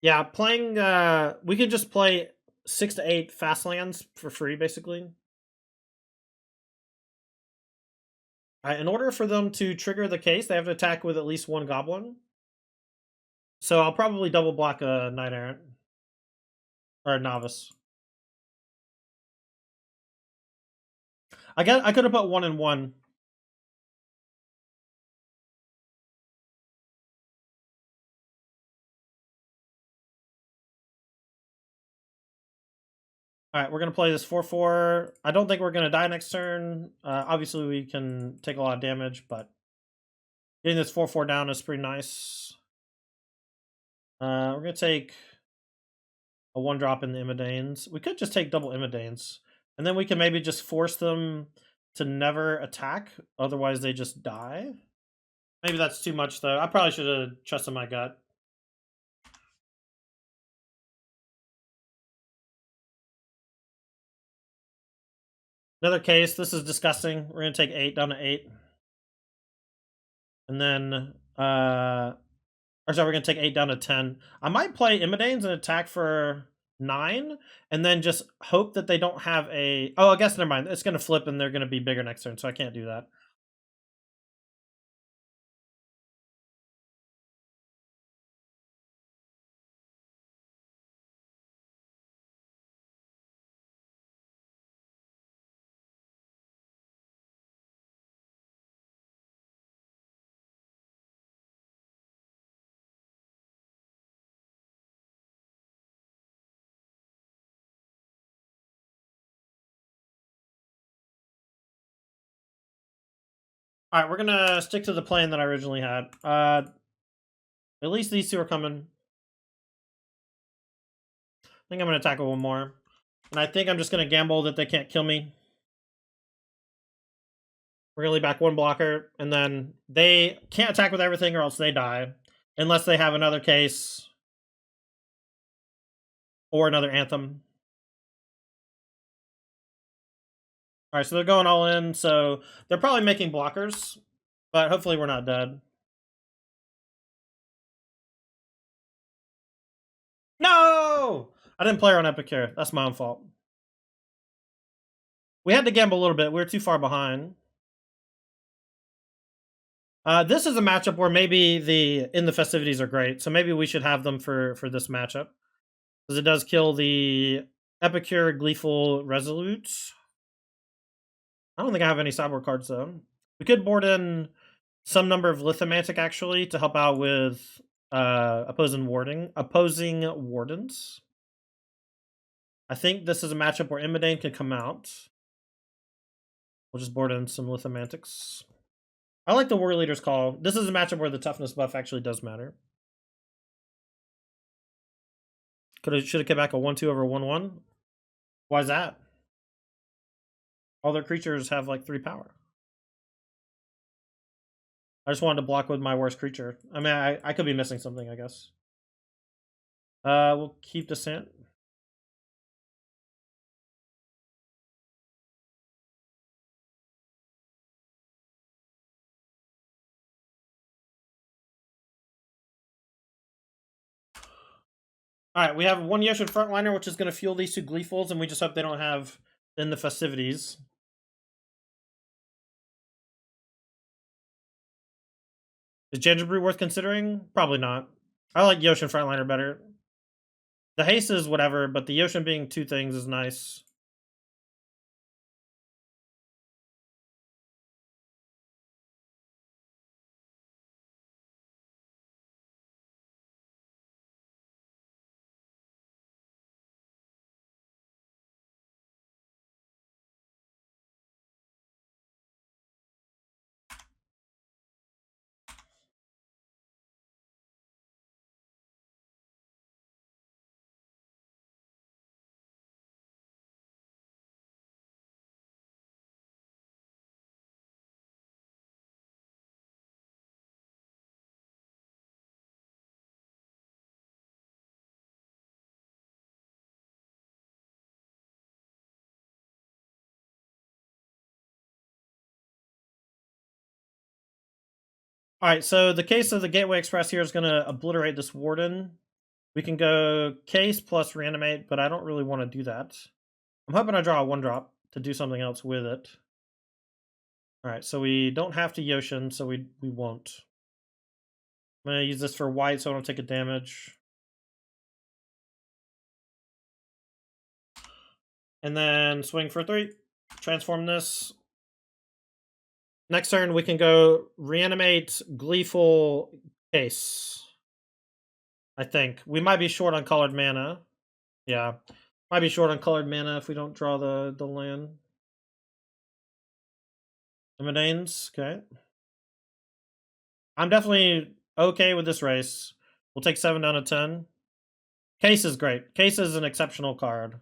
Yeah, playing we can just play 6 to 8 fast lands for free, basically. In order for them to trigger the case, they have to attack with at least one goblin. So I'll probably double block a Knight Errant. Or a Novice. I could have put 1 and 1. Alright, we're going to play this 4-4. I don't think we're going to die next turn. Obviously, we can take a lot of damage, but getting this 4-4 down is pretty nice. We're going to take a 1-drop in the Immodanes. We could just take double Immodanes. And then we can maybe just force them to never attack. Otherwise, they just die. Maybe that's too much, though. I probably should have trusted my gut. Another case. This is disgusting. We're going to take 8 down to 8. And then, or sorry, we're going to take 8 down to 10. I might play Immodanes and attack for 9, and then just hope that they don't have a... Oh, I guess never mind. It's going to flip, and they're going to be bigger next turn, so I can't do that. All right, we're going to stick to the plan that I originally had. At least these two are coming. I think I'm going to tackle one more. And I think I'm just going to gamble that they can't kill me. We're going to leave back one blocker, and then they can't attack with everything or else they die. Unless they have another case or another Anthem. All right, so they're going all in, so they're probably making blockers, but hopefully we're not dead. No! I didn't play her on Epicure. That's my own fault. We had to gamble a little bit. We were too far behind. This is a matchup where maybe the In the Festivities are great, so maybe we should have them for this matchup. Because it does kill the Epicure Gleeful Resolute. I don't think I have any sideboard cards, though. We could board in some number of Lithomantic, actually, to help out with opposing wardens. I think this is a matchup where Immodane can come out. We'll just board in some Lithomantics. I like the War Leader's Call. This is a matchup where the toughness buff actually does matter. Should have kept back a 1-2 over 1-1. Why is that? All their creatures have like 3 power. I just wanted to block with my worst creature. I mean, I could be missing something, I guess. We'll keep Descent. Alright, we have one Yoshin Frontliner, which is going to fuel these 2 Gleefuls, and we just hope they don't have In the Festivities. Is Gingerbrew worth considering? Probably not. I like Yoshin Frontliner better. The haste is whatever, but the Yoshin being 2 things is nice. All right, so the case of the Gateway Express here is going to obliterate this Warden. We can go case plus reanimate, but I don't really want to do that. I'm hoping I draw a 1-drop to do something else with it. All right, so we don't have to Yoshin, so we won't. I'm going to use this for white so I don't take a damage. And then swing for 3. Transform this. Next turn, we can go reanimate Gleeful Case. I think. We might be short on colored mana. Yeah. Might be short on colored mana if we don't draw the land. Immodanes, okay. I'm definitely okay with this race. We'll take 7 down to 10. Case is great. Case is an exceptional card.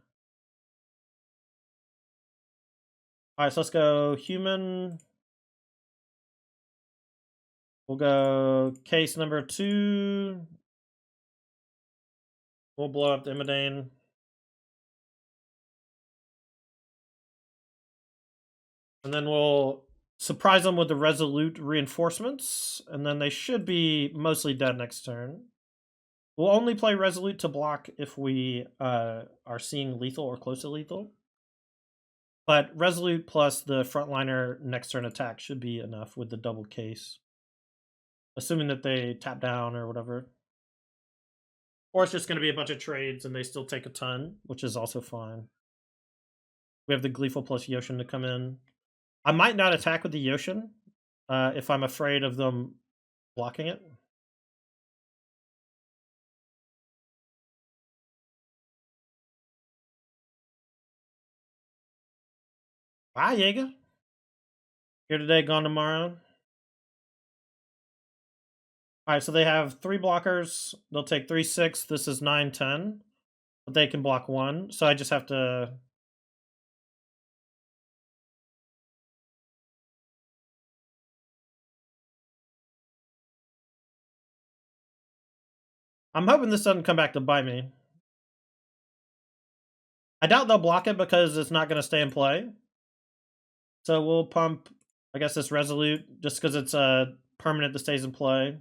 Alright, so let's go human. We'll go case number 2. We'll blow up the Immodane. And then we'll surprise them with the Resolute reinforcements. And then they should be mostly dead next turn. We'll only play Resolute to block if we are seeing lethal or close to lethal. But Resolute plus the frontliner next turn attack should be enough with the double case. Assuming that they tap down or whatever. Or it's just going to be a bunch of trades and they still take a ton, which is also fine. We have the Gleeful plus Yoshin to come in. I might not attack with the Yoshin if I'm afraid of them blocking it. Bye, Jaeger. Here today, gone tomorrow. Alright, so they have 3 blockers. They'll take 3, 6. This is 9, 10. But they can block 1. So I just have to... I'm hoping this doesn't come back to bite me. I doubt they'll block it because it's not going to stay in play. So we'll pump, I guess, this Resolute just because it's a permanent that stays in play.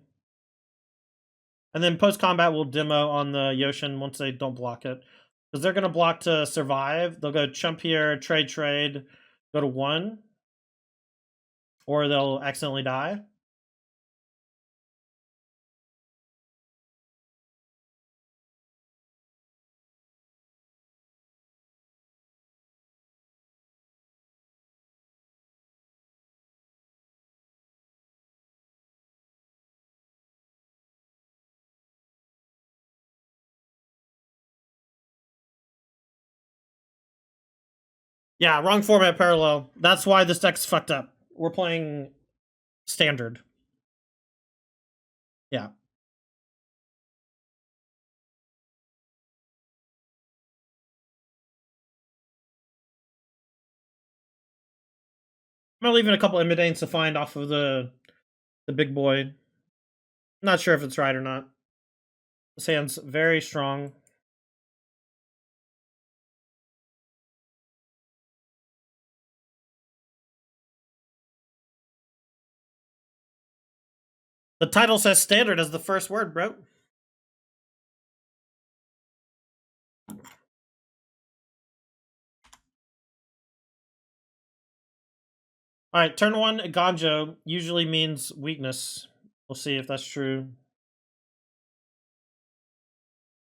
And then post-combat, we'll demo on the Yoshin once they don't block it. Because they're going to block to survive. They'll go chump here, trade, go to 1. Or they'll accidentally die. Yeah, wrong format parallel. That's why this deck's fucked up. We're playing standard. Yeah. I'm gonna leave in a couple Immodanes to find off of the big boy. Not sure if it's right or not. This hand's very strong. The title says standard as the first word, bro. Alright, turn 1, Ganjo usually means weakness. We'll see if that's true.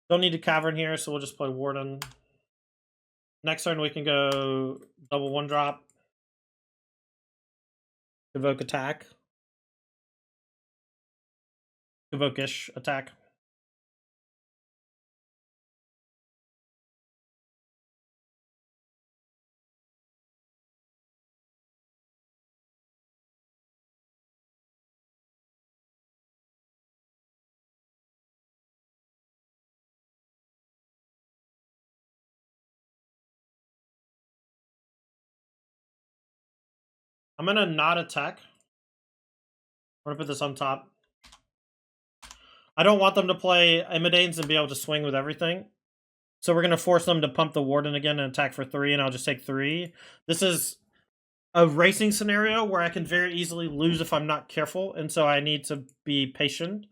Don't need a Cavern here, so we'll just play Warden. Next turn we can go double 1-drop. Convoke attack. Convoke-ish attack. I'm gonna not attack. I'm gonna put this on top. I don't want them to play Immodanes and be able to swing with everything. So we're gonna force them to pump the Warden again and attack for 3, and I'll just take 3. This is a racing scenario where I can very easily lose if I'm not careful, and so I need to be patient.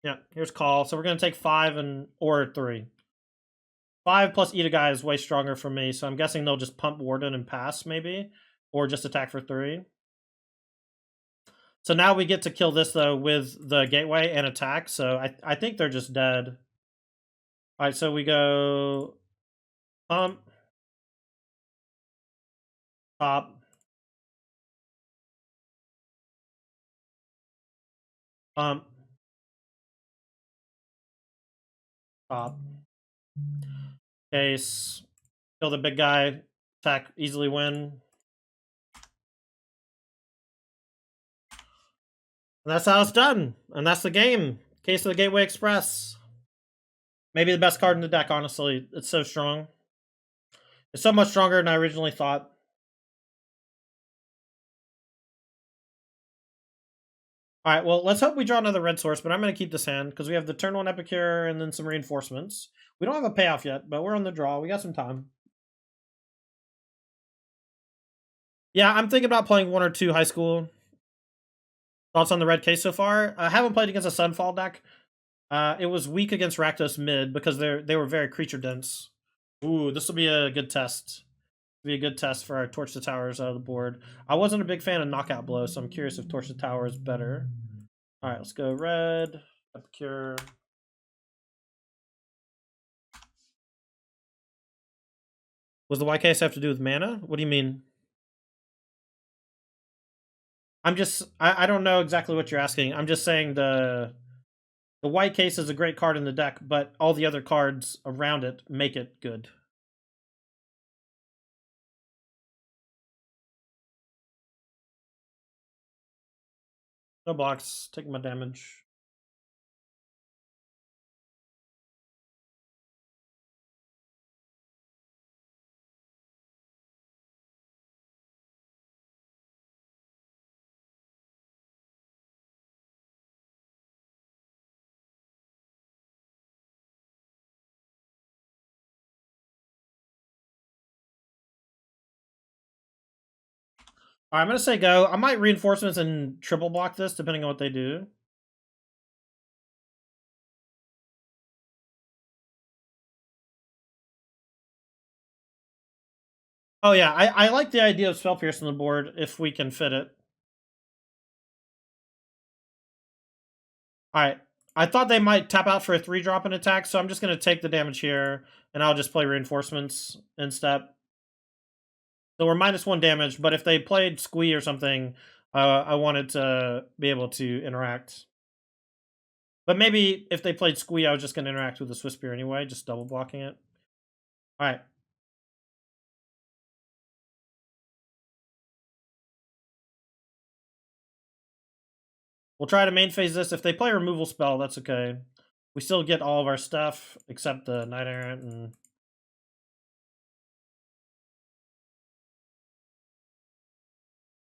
Yeah, here's call. So we're gonna take 5 and or 3. 5 plus eat a guy is way stronger for me, so I'm guessing they'll just pump Warden and pass maybe, or just attack for 3. So now we get to kill this though with the gateway and attack. So I think they're just dead. All right, so we go pump, top, pump, top. Case, kill the big guy, attack, easily win. And that's how it's done. And that's the game. Case of the Gateway Express. Maybe the best card in the deck, honestly. It's so strong. It's so much stronger than I originally thought. Alright, well, let's hope we draw another red source, but I'm going to keep this hand because we have the turn 1 Epicure and then some reinforcements. We don't have a payoff yet, but we're on the draw. We got some time. Yeah, I'm thinking about playing 1 or 2 high school. Thoughts on the red case so far? I haven't played against a Sunfall deck. It was weak against Rakdos mid because they were very creature dense. Ooh, this will be a good test. Be a good test for our Torch the Towers out of the board. I wasn't a big fan of Knockout Blow, so I'm curious if Torch the Tower is better. All right, let's go red. Epicure. Was the white case have to do with mana? What do you mean? I don't know exactly what you're asking. I'm just saying the white case is a great card in the deck, but all the other cards around it make it good. No blocks, taking my damage. All right, I'm gonna say go. I might reinforcements and triple block this depending on what they do. Oh yeah, I like the idea of Spell Pierce on the board if we can fit it. Alright. I thought they might tap out for a 3-drop and attack, so I'm just going to take the damage here, and I'll just play Reinforcements in step. So we're -1 damage, but if they played Squee or something, I wanted to be able to interact. But maybe if they played Squee, I was just going to interact with the Swiss Spear anyway, just double blocking it. Alright. We'll try to main phase this. If they play Removal Spell, that's okay. We still get all of our stuff, except the Knight Errant and...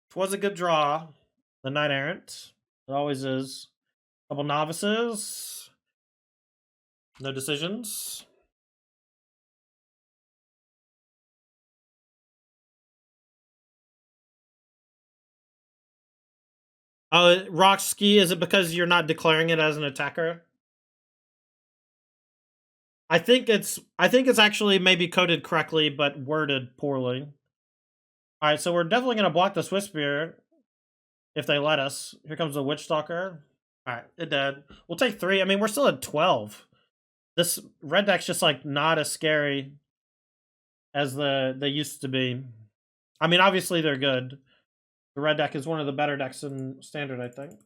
It was a good draw. The Knight Errant. It always is. Couple novices. No decisions. Oh, rock ski. Is it because you're not declaring it as an attacker? I think it's actually maybe coded correctly, but worded poorly. All right, so we're definitely gonna block the Swiss Spear if they let us. Here comes the Witch Stalker. All right, it did. We'll take 3. I mean, we're still at 12. This red deck's just like not as scary as they used to be. I mean, obviously they're good. The red deck is one of the better decks in Standard, I think.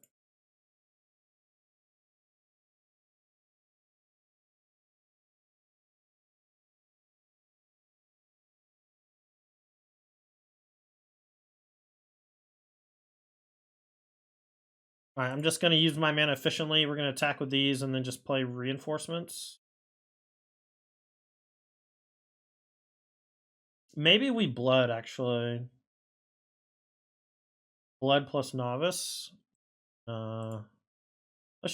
All right, I'm just going to use my mana efficiently. We're going to attack with these and then just play reinforcements. Maybe we blood, actually. Blood plus novice. Let's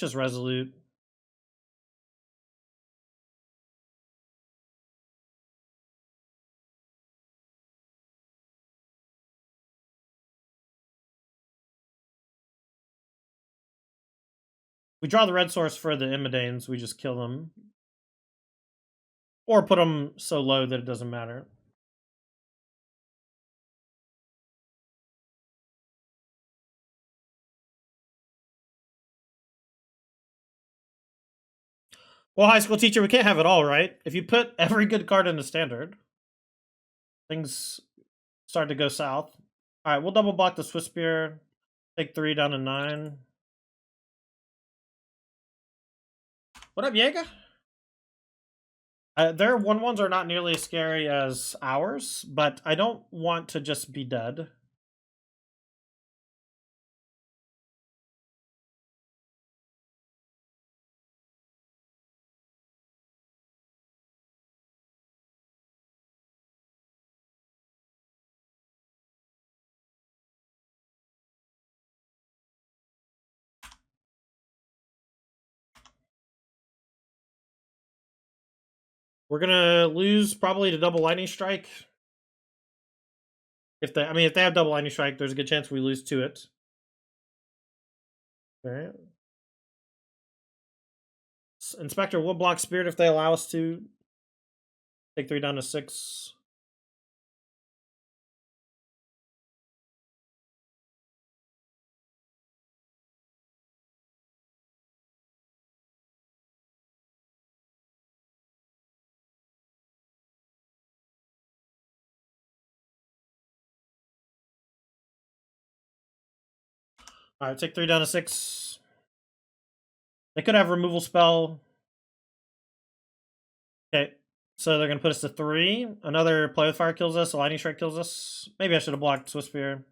just resolute. We draw the red source for the Imidanes, we just kill them. Or put them so low that it doesn't matter. Well, high school teacher, we can't have it all, right? If you put every good card in the standard, things start to go south. All right, we'll double block the Swiss Spear. Take 3 down to 9. What up, Jaeger? Their 1/1s are not nearly as scary as ours, but I don't want to just be dead. We're gonna lose probably to double lightning strike. If they have double lightning strike, there's a good chance we lose to it. All right. Inspector will block Spirit if they allow us to. Take 3 down to 6. All right, take 3 down to 6. They could have removal spell. Okay, so they're gonna put us to 3. Another play with fire kills us. A lightning strike kills us. Maybe I should have blocked Swiss Spear.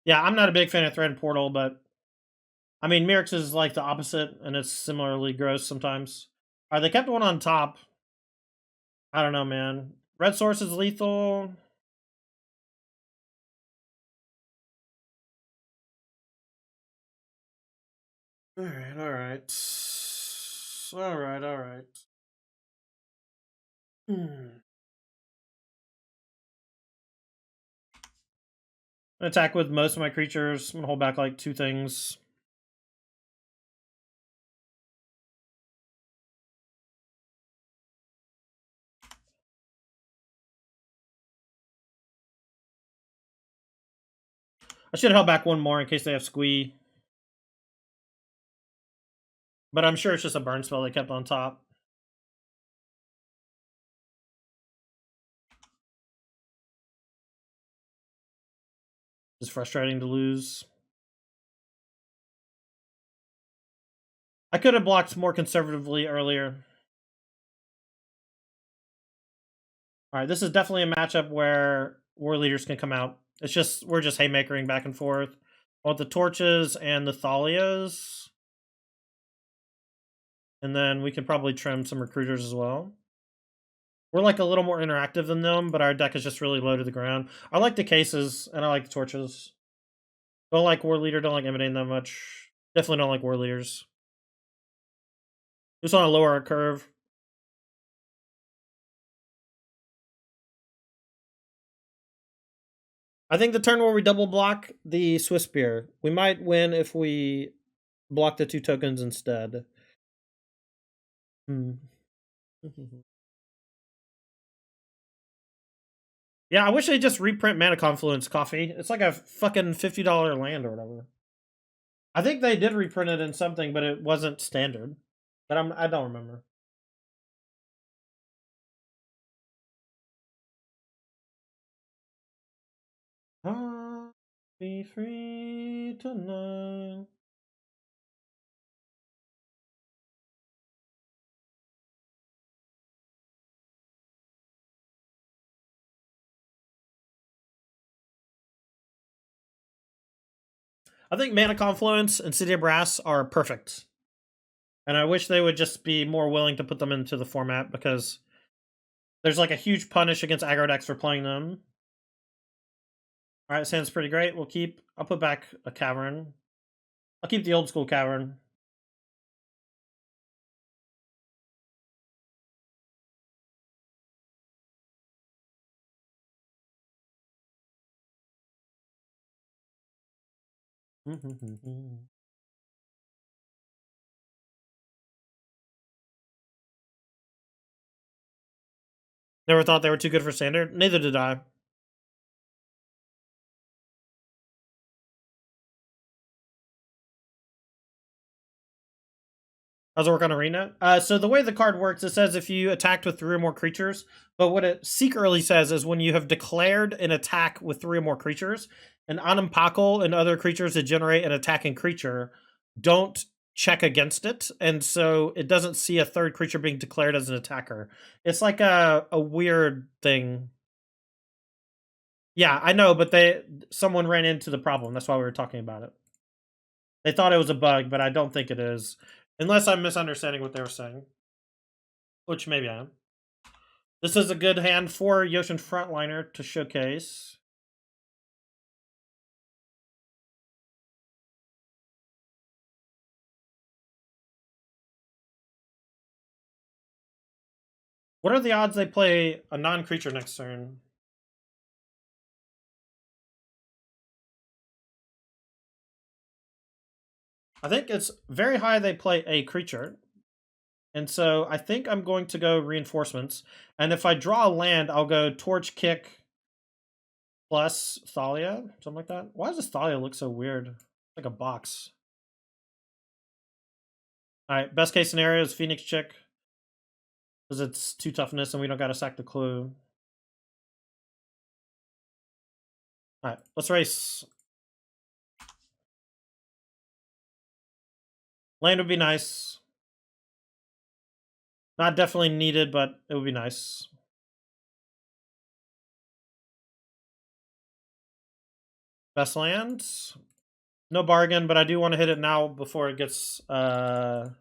Yeah, I'm not a big fan of Thread Portal, but I mean, Mirix is like the opposite, and it's similarly gross sometimes. All right, they kept one on top. I don't know, man. Red Source is lethal. Alright, alright. Alright, alright. Attack with most of my creatures. I'm gonna hold back like 2 things. I should have held back 1 more in case they have Squee. But I'm sure it's just a burn spell they kept on top. It's frustrating to lose. I could have blocked more conservatively earlier. Alright, this is definitely a matchup where war leaders can come out. It's just, we're just haymakering back and forth. I want the torches and the Thalias. And then we could probably trim some recruiters as well. We're like a little more interactive than them, but our deck is just really low to the ground. I like the cases, and I like the torches. Don't like War Leader, don't like Emanate that much. Definitely don't like War Leaders. Just on a lower curve. I think the turn where we double block the Swiss Spear, we might win if we block the 2 tokens instead. Yeah, I wish they just reprint Mana Confluence, Coffee. It's like a fucking $50 land or whatever. I think they did reprint it in something, but it wasn't standard. But I don't remember. Be free tonight. I think Mana Confluence and City of Brass are perfect. And I wish they would just be more willing to put them into the format, because there's like a huge punish against aggro decks for playing them. All right, sounds pretty great. I'll put back a cavern. I'll keep the old school cavern. Never thought they were too good for standard. Neither did I. How's it work on Arena? So the way the card works, it says if you attacked with 3 or more creatures, but what it secretly says is when you have declared an attack with 3 or more creatures, an Animpackle and other creatures that generate an attacking creature don't check against it, and so it doesn't see a third creature being declared as an attacker. It's like a weird thing. Yeah, I know, but someone ran into the problem. That's why we were talking about it. They thought it was a bug, but I don't think it is. Unless I'm misunderstanding what they were saying. Which maybe I am. This is a good hand for Yoshin Frontliner to showcase. What are the odds they play a non-creature next turn? I think it's very high they play a creature. And so I think I'm going to go Reinforcements. And if I draw a land, I'll go Torch Kick plus Thalia, something like that. Why does this Thalia look so weird? It's like a box. Alright, best case scenario is Phoenix Chick. Because it's 2 toughness and we don't gotta sack the clue. Alright, let's race. Land would be nice. Not definitely needed, but it would be nice. Best lands. No bargain, but I do want to hit it now before it gets the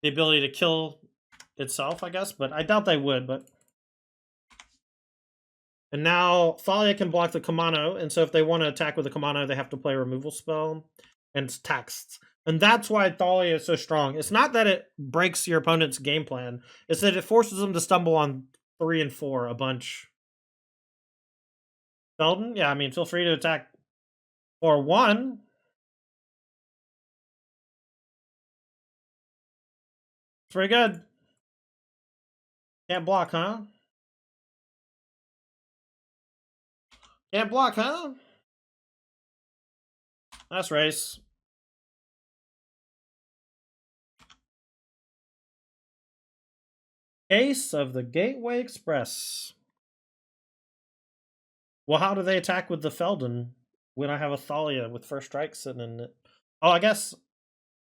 ability to kill itself, I guess. But I doubt they would, but... And now Thalia can block the Kamano, and so if they want to attack with the Kamano, they have to play a removal spell. And it's text. And that's why Thalia is so strong. It's not that it breaks your opponent's game plan. It's that it forces them to stumble on 3 and 4 a bunch. Felden? Yeah, I mean, feel free to attack for 1. It's pretty good. Can't block, huh? Can't block, huh? That's race. Case of the Gateway Express. Well, how do they attack with the Felden when I have a Thalia with first strike sitting in it? Oh, I guess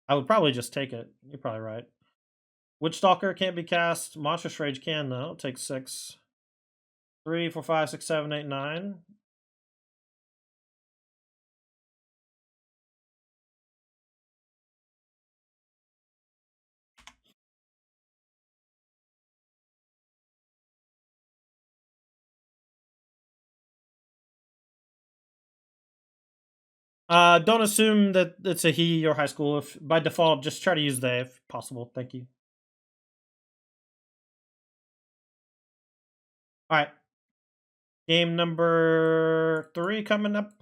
I would probably just take it. You're probably right. Witchstalker can't be cast. Monstrous Rage can, though. It'll take 6. 3, 4, 5, 6, 7, 8, 9. Don't assume that it's a he or high school. If by default, just try to use they if possible. Thank you. All right. Game number 3 coming up.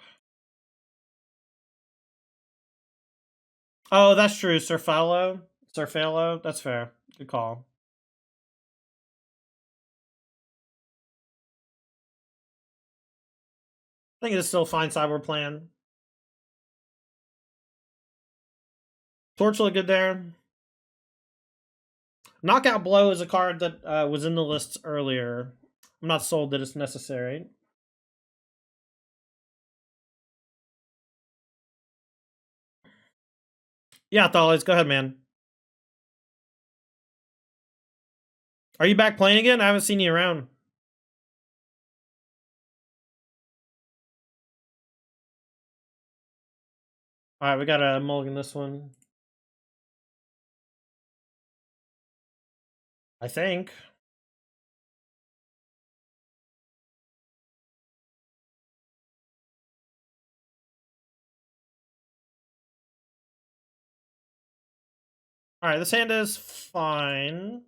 Oh, that's true. Surfalo. That's fair. Good call. I think it's still fine cyber plan. Torch look good there. Knockout Blow is a card that was in the lists earlier. I'm not sold that it's necessary. Yeah, Thales, go ahead, man. Are you back playing again? I haven't seen you around. Alright, we gotta mulligan this one. I think. Alright, this hand is fine.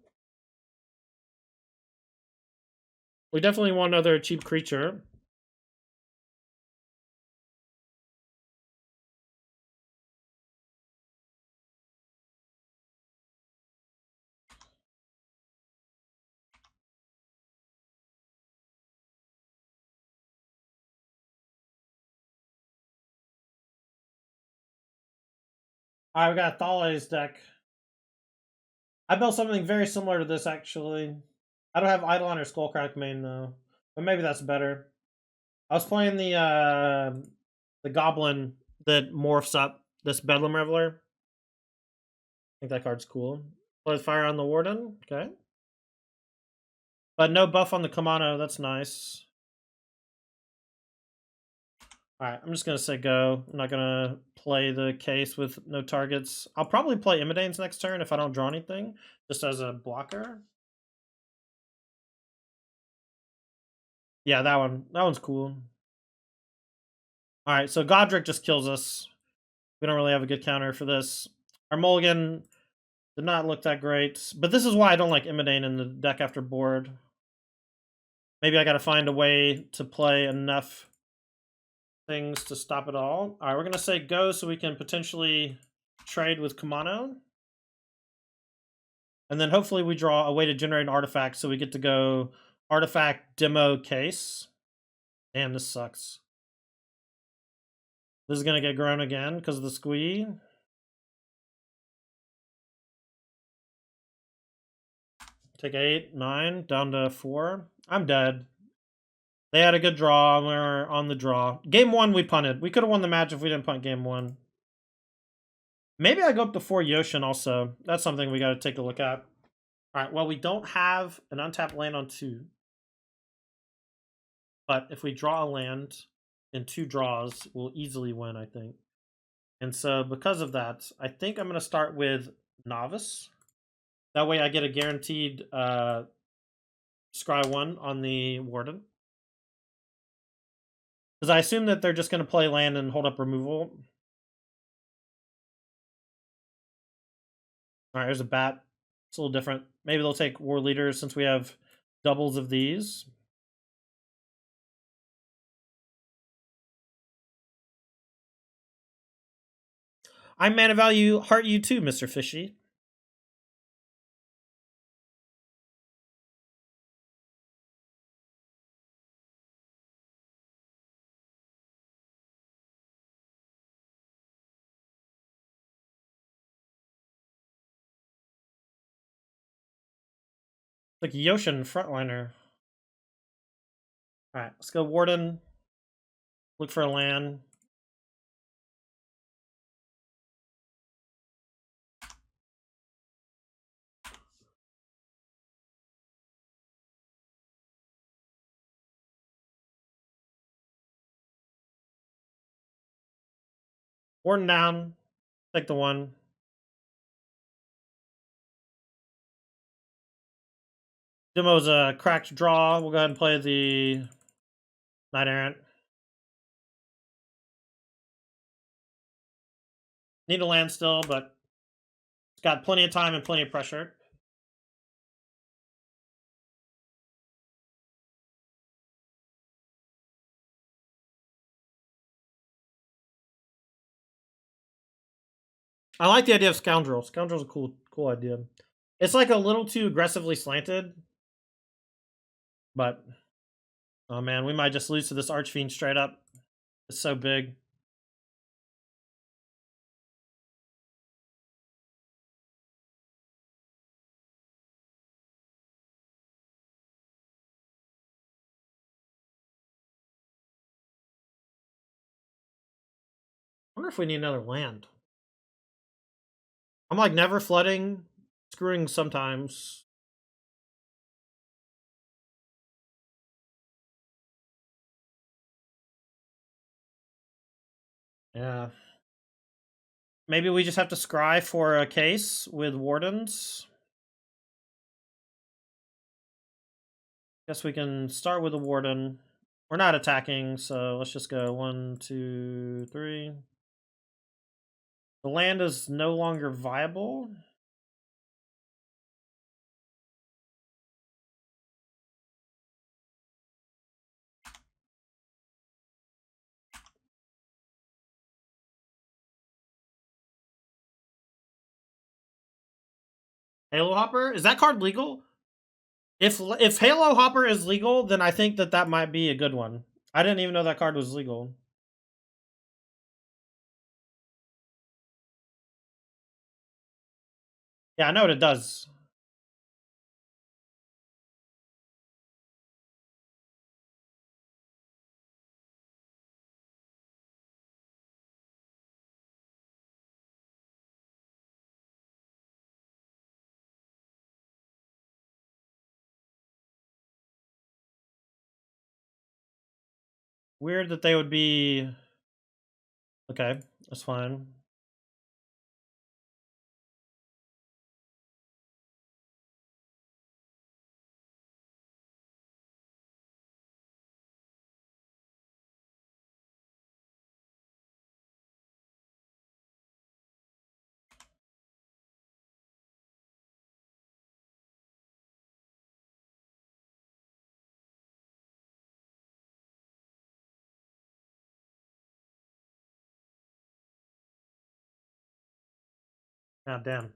We definitely want another cheap creature. Alright, we got a Thales deck. I built something very similar to this, actually. I don't have Eidolon or Skullcrack main, though. But maybe that's better. I was playing the Goblin that morphs up this Bedlam Reveler. I think that card's cool. Play Fire on the Warden. Okay. But no buff on the Kamano. That's nice. Alright, I'm just going to say go. I'm not going to play the case with no targets. I'll probably play Imidanes next turn if I don't draw anything, just as a blocker. Yeah, that one. That one's cool. Alright, so Godric just kills us. We don't really have a good counter for this. Our Mulligan did not look that great. But this is why I don't like Imidane in the deck after board. Maybe I gotta find a way to play enough things to stop it all. Alright, we're gonna say go so we can potentially trade with Kamano. And then hopefully we draw a way to generate an artifact so we get to go artifact demo case. Damn, this sucks. This is gonna get grown again because of the squee. Take 8, 9, down to 4. I'm dead. They had a good draw. We were on the draw. Game 1, we punted. We could have won the match if we didn't punt game 1. Maybe I go up to 4 Yoshin also. That's something we got to take a look at. All right, well, we don't have an untapped land on 2. But if we draw a land in 2 draws, we'll easily win, I think. And so because of that, I think I'm going to start with Novice. That way I get a guaranteed Scry 1 on the Warden. Because I assume that they're just going to play land and hold up removal. Alright, here's a bat. It's a little different. Maybe they'll take War Leaders since we have doubles of these. I'm mana value, heart you too, Mr. Fishy. Like Yoshin frontliner. Alright, let's go Warden. Look for a land. Warden down. Take the 1. Demo's a cracked draw. We'll go ahead and play the Knight Errant. Need a land still, but it's got plenty of time and plenty of pressure. I like the idea of Scoundrel. Scoundrel's a cool idea. It's like a little too aggressively slanted. But, oh man, we might just lose to this Archfiend straight up. It's so big. I wonder if we need another land. I'm like never flooding, screwing sometimes. Yeah. Maybe we just have to scry for a case with wardens. Guess we can start with a warden. We're not attacking, so let's just go 1, 2, 3. The land is no longer viable. Halo Hopper? Is that card legal? If Halo Hopper is legal, then I think that might be a good one. I didn't even know that card was legal. Yeah, I know what it does. Weird that they would be. Okay, that's fine. God damn.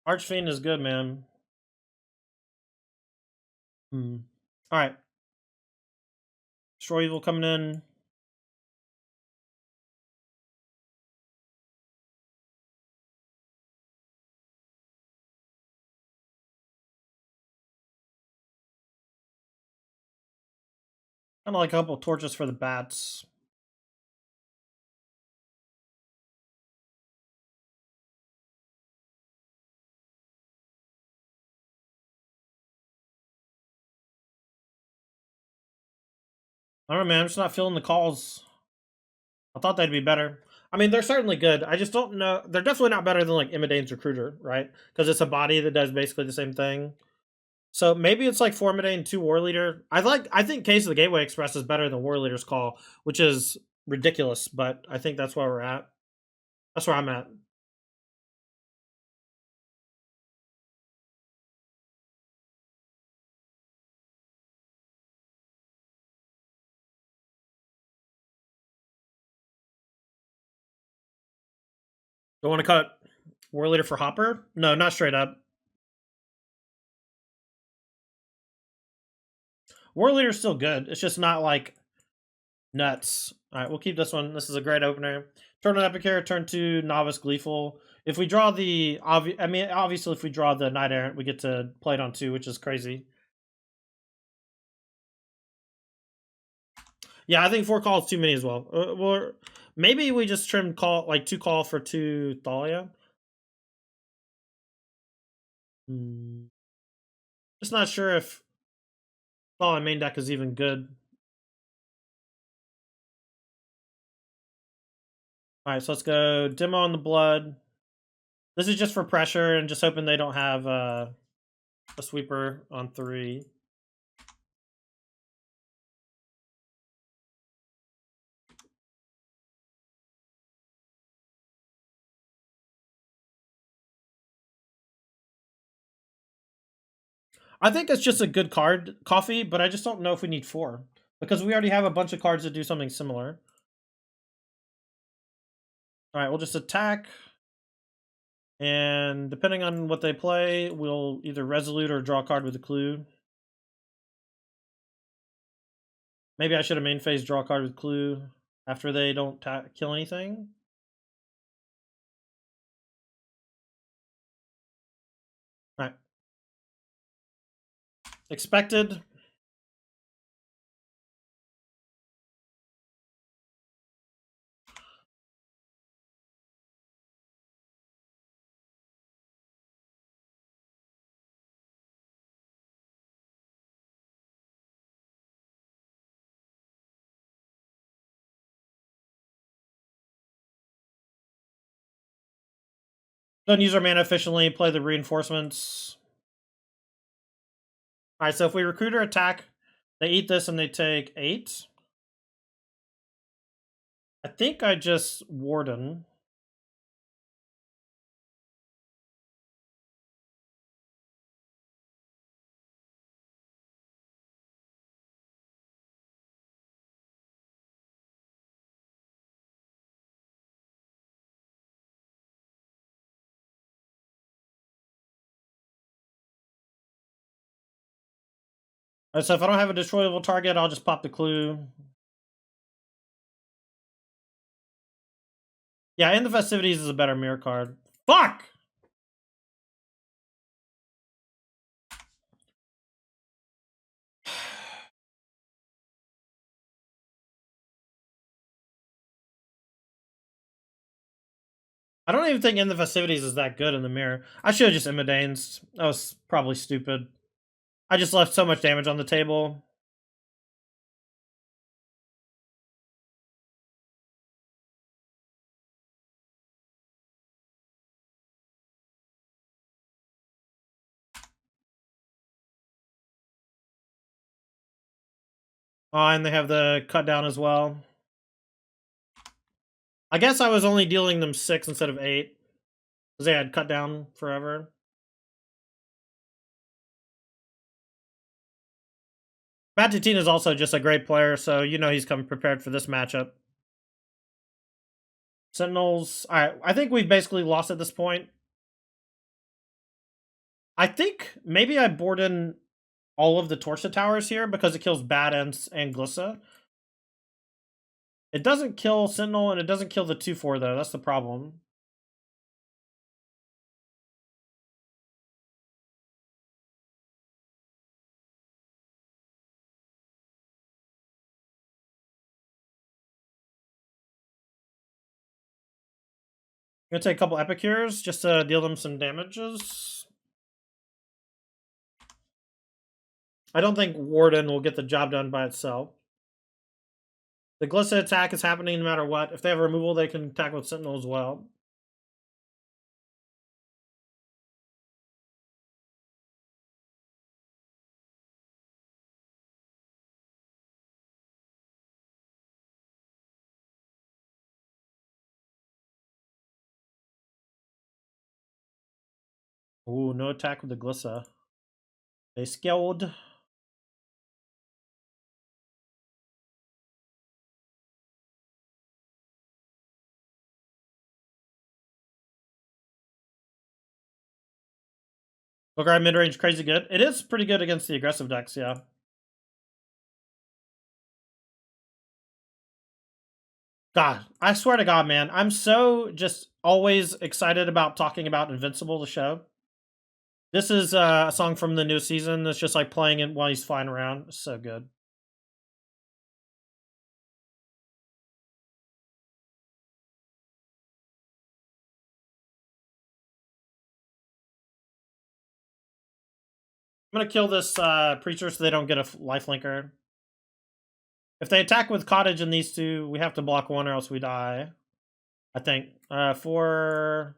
Archfiend is good, man. Hmm. All right. Destroy Evil coming in. Kind of like a couple torches for the bats. I don't know, man. I'm just not feeling the calls. I thought they'd be better. I mean, they're certainly good. I just don't know. They're definitely not better than like Imidane's Recruiter, right? Because it's a body that does basically the same thing. So maybe it's like Formidane 2 War Leader. I think Case of the Gateway Express is better than War Leader's Call, which is ridiculous, but I think that's where we're at. That's where I'm at. Don't want to cut War Leader for Hopper? No, not straight up. War Leader's still good. It's just not like nuts. All right, we'll keep this one. This is a great opener. Turn on Epic Hero, turn 2 Novice Gleeful. If we draw the obviously if we draw the Knight Errant, we get to play it on 2, which is crazy. Yeah, I think 4 calls too many as well. Or maybe we just trim call like 2 call for 2 Thalia. Just not sure if Thalia main deck is even good. All right, so let's go Demo on the Blood. This is just for pressure and just hoping they don't have a sweeper on 3. I think it's just a good card, Coffee, but I just don't know if we need 4. Because we already have a bunch of cards that do something similar. Alright, we'll just attack. And depending on what they play, we'll either Resolute or draw a card with a clue. Maybe I should have main phase draw a card with clue after they don't kill anything. Alright. Expected. Don't use our mana efficiently, play the reinforcements. Alright, so if we recruit or attack, they eat this and they take 8. I think I just Warden. So if I don't have a destroyable target, I'll just pop the clue. Yeah, In the Festivities is a better mirror card. Fuck! I don't even think In the Festivities is that good in the mirror. I should have just Immodanes. That was probably stupid. I just left so much damage on the table. Oh, and they have the cut down as well. I guess I was only dealing them 6 instead of 8. Because they had cut down forever. Batutina is also just a great player, so you know he's come prepared for this matchup. Sentinels. Alright, I think we've basically lost at this point. I think maybe I board in all of the Torsa Towers here because it kills Bad and Glissa. It doesn't kill Sentinel and it doesn't kill the 2-4 though. That's the problem. I'm gonna take a couple Epicures just to deal them some damages. I don't think Warden will get the job done by itself. The Glissa attack is happening no matter what. If they have removal, they can attack with Sentinel as well. Ooh, no attack with the Glissa. They skilled. Booker mid-range crazy good. It is pretty good against the aggressive decks, yeah. God, I swear to God, man, I'm so just always excited about talking about Invincible, the show. This is a song from the new season that's just like playing it while he's flying around. It's so good. I'm gonna kill this preacher so they don't get a lifelinker. If they attack with Cottage and these two, we have to block one or else we die. I think. 4,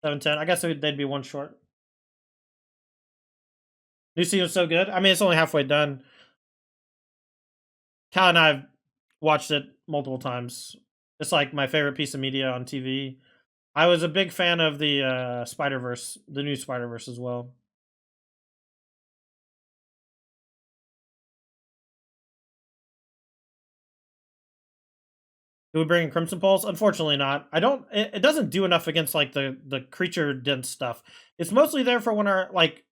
7, 10. I guess they'd be one short. New season's so good. I mean, it's only halfway done. Cal and I have watched it multiple times. It's like my favorite piece of media on TV. I was a big fan of the Spider-Verse, the new Spider-Verse as well. Do we bring Crimson Pulse? Unfortunately not. I don't it doesn't do enough against like the creature dense stuff. It's mostly there for when our like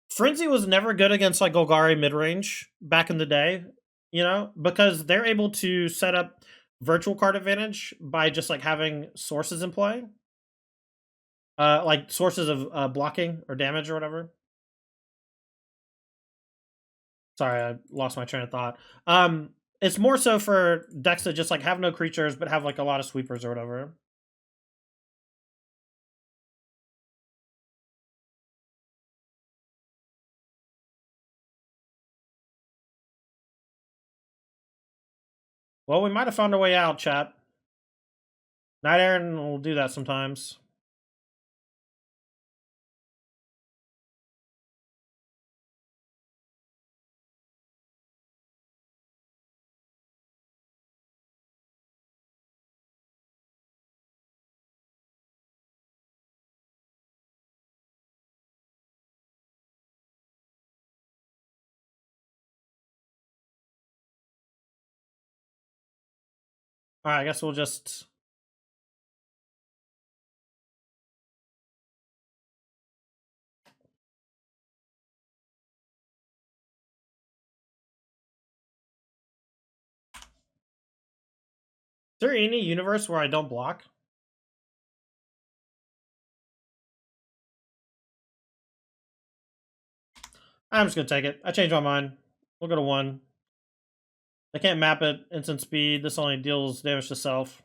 Frenzy was never good against like Golgari mid-range back in the day, you know, because they're able to set up virtual card advantage by just like having sources in play. Like sources of blocking or damage or whatever. Sorry, I lost my train of thought. It's more so for decks that just like have no creatures but have like a lot of sweepers or whatever. Well, we might have found a way out, chat. Night Aaron will do that sometimes. All right, I guess we'll just there any universe where I don't block? I'm just gonna take it. I changed my mind. We'll go to 1. I can't map it. Instant speed. This only deals damage to self.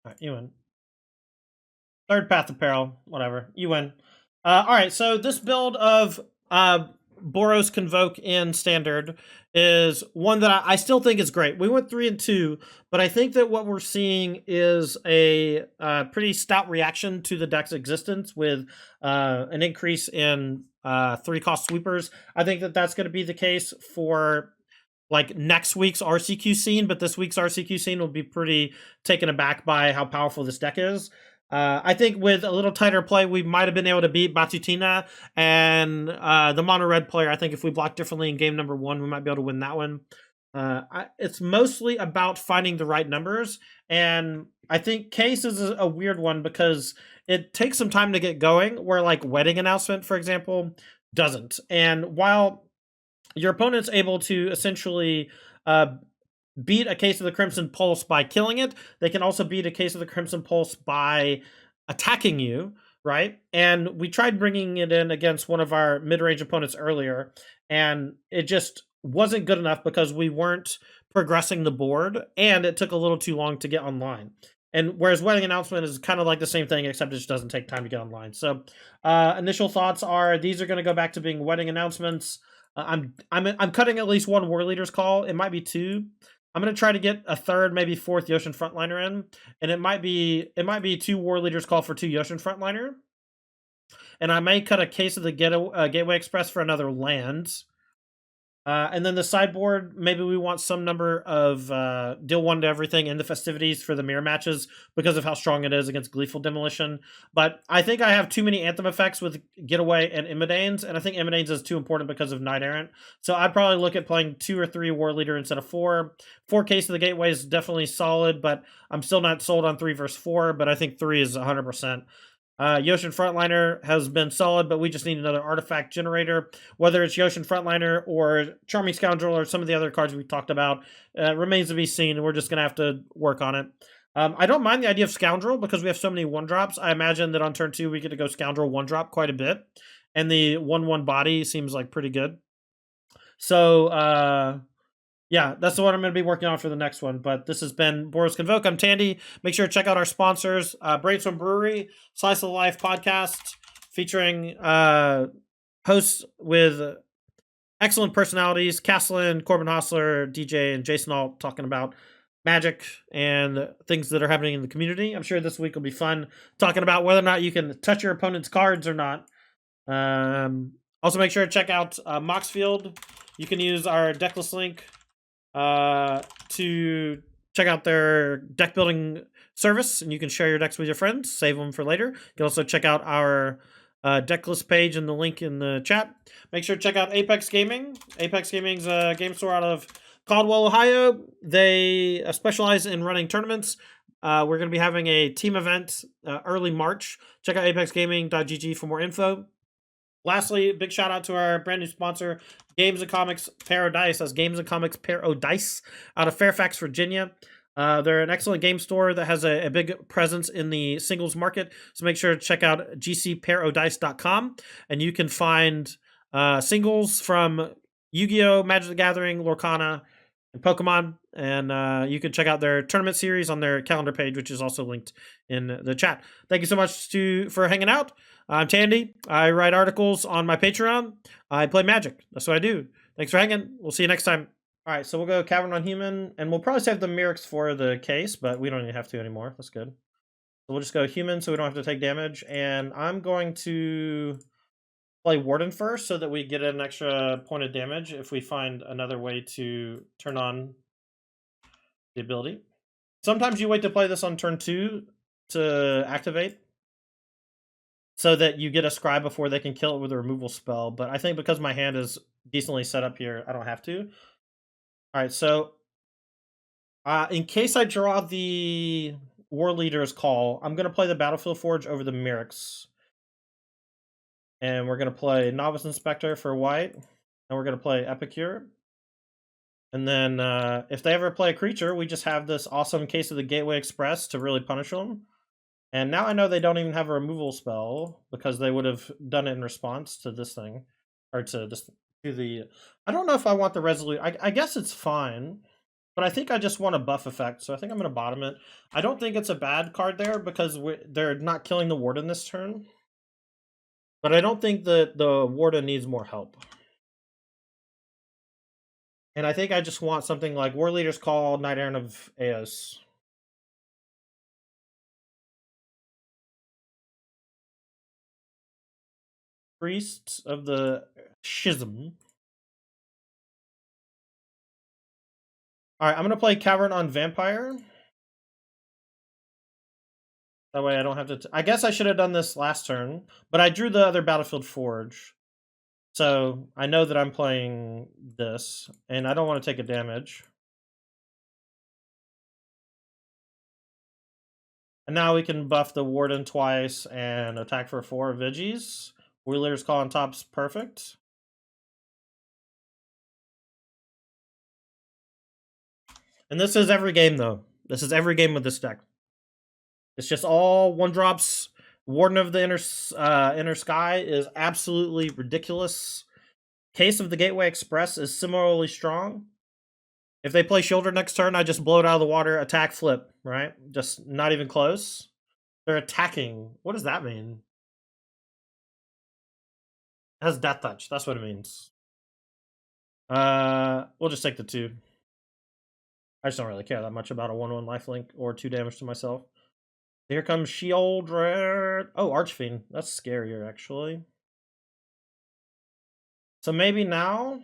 Alright, you win. Third path of peril. Whatever. You win. Alright, so this build of Boros Convoke in Standard is one that I still think is great. We went 3 and 2, but I think that what we're seeing is a pretty stout reaction to the deck's existence with an increase in 3-cost sweepers. I think that that's going to be the case for like next week's RCQ scene, but this week's RCQ scene will be pretty taken aback by how powerful this deck is. I think with a little tighter play, we might have been able to beat Batutina and the mono red player. I think if we block differently in game number 1, we might be able to win that one. It's mostly about finding the right numbers, and I think Case is a weird one because it takes some time to get going, where like Wedding Announcement, for example, doesn't. And while your opponent's able to essentially beat a Case of the Crimson Pulse by killing it, they can also beat a Case of the Crimson Pulse by attacking you, right? And we tried bringing it in against one of our mid-range opponents earlier, and it just wasn't good enough because we weren't progressing the board, and it took a little too long to get online. And whereas Wedding Announcement is kind of like the same thing, except it just doesn't take time to get online. So initial thoughts are these are going to go back to being Wedding Announcements. I'm cutting at least 1 War Leader's Call. It might be 2. I'm going to try to get a 3rd, maybe 4th Yoshin Frontliner in, and it might be 2 War Leaders Call for 2 Yoshin Frontliner, and I may cut a Case of the Gateway Express for another land. And then the sideboard, maybe we want some number of deal 1 to everything in the festivities for the mirror matches because of how strong it is against Gleeful Demolition. But I think I have too many Anthem effects with Getaway and Immodanes, and I think Immodanes is too important because of Knight Errant. So I'd probably look at playing 2 or 3 War Leader instead of 4. 4 Case of the Gateway is definitely solid, but I'm still not sold on 3 versus 4, but I think 3 is 100%. Yoshin Frontliner has been solid, but we just need another artifact generator. Whether it's Yoshin Frontliner or Charming Scoundrel or some of the other cards we talked about remains to be seen, and we're just going to have to work on it. I don't mind the idea of Scoundrel because we have so many 1-drops. I imagine that on turn 2 we get to go Scoundrel 1-drop quite a bit, and the 1/1 body seems like pretty good. So yeah, that's the one I'm going to be working on for the next one. But this has been Boros Convoke. I'm Tandy. Make sure to check out our sponsors, Brainstorm Brewery, Slice of Life podcast, featuring hosts with excellent personalities, Caslin, Corbin Hostler, DJ, and Jason all talking about Magic and things that are happening in the community. I'm sure this week will be fun talking about whether or not you can touch your opponent's cards or not. Also, make sure to check out Moxfield. You can use our Decklist link to check out their deck building service, and you can share your decks with your friends, save them for later. You can also check out our deck list page and the link in the chat. Make sure to check out Apex Gaming. Apex Gaming's a game store out of Caldwell, Ohio. They specialize in running tournaments. We're going to be having a team event early March. Check out apexgaming.gg for more info. Lastly, big shout out to our brand new sponsor, Games and Comics Paradise. That's Games and Comics Paradise out of Fairfax, Virginia. They're an excellent game store that has a big presence in the singles market. So make sure to check out gcparadise.com, and you can find singles from Yu-Gi-Oh!, Magic the Gathering, Lorcana, and Pokemon. And you can check out their tournament series on their calendar page, which is also linked in the chat. Thank you so much for hanging out. I'm Tandy. I write articles on my Patreon. I play Magic. That's what I do. Thanks for hanging. We'll see you next time. All right, so we'll go Cavern on Human, and we'll probably save the Mirrors for the case, but we don't even have to anymore. That's good. So we'll just go Human so we don't have to take damage, and I'm going to play Warden first so that we get an extra point of damage if we find another way to turn on the ability. Sometimes you wait to play this on turn 2 to activate, so that you get a Scribe before they can kill it with a removal spell. But I think because my hand is decently set up here, I don't have to. All right, so in case I draw the War Leader's Call. I'm going to play the Battlefield Forge over the Myrics. And we're going to play Novice Inspector for white. And we're going to play Epicure. And then if they ever play a creature, we just have this awesome Case of the Gateway Express to really punish them. And now I know they don't even have a removal spell because they would have done it in response to this thing. Or to this, to the... I don't know if I want the Resolute. I guess it's fine. But I think I just want a buff effect, so I think I'm going to bottom it. I don't think it's a bad card there because they're not killing the Warden this turn. But I don't think that the Warden needs more help. And I think I just want something like War Leader's Call, Knight Errant of Eos. Priests of the Schism. Alright, I'm going to play Cavern on Vampire. That way I don't have to... I guess I should have done this last turn. But I drew the other Battlefield Forge. So I know that I'm playing this. And I don't want to take a damage. And now we can buff the Warden twice and attack for 4 Vigis. Wheeler's Call on top's perfect. And this is every game, though. This is every game with this deck. It's just all 1-drops. Warden of the Inner Sky is absolutely ridiculous. Case of the Gateway Express is similarly strong. If they play Shoulder next turn, I just blow it out of the water, attack, flip, right? Just not even close. They're attacking. What does that mean? It has Death Touch. That's what it means. We'll just take the 2. I just don't really care that much about a 1/1 lifelink or 2 damage to myself. Here comes Sheoldred. Oh, Archfiend. That's scarier, actually. So maybe now...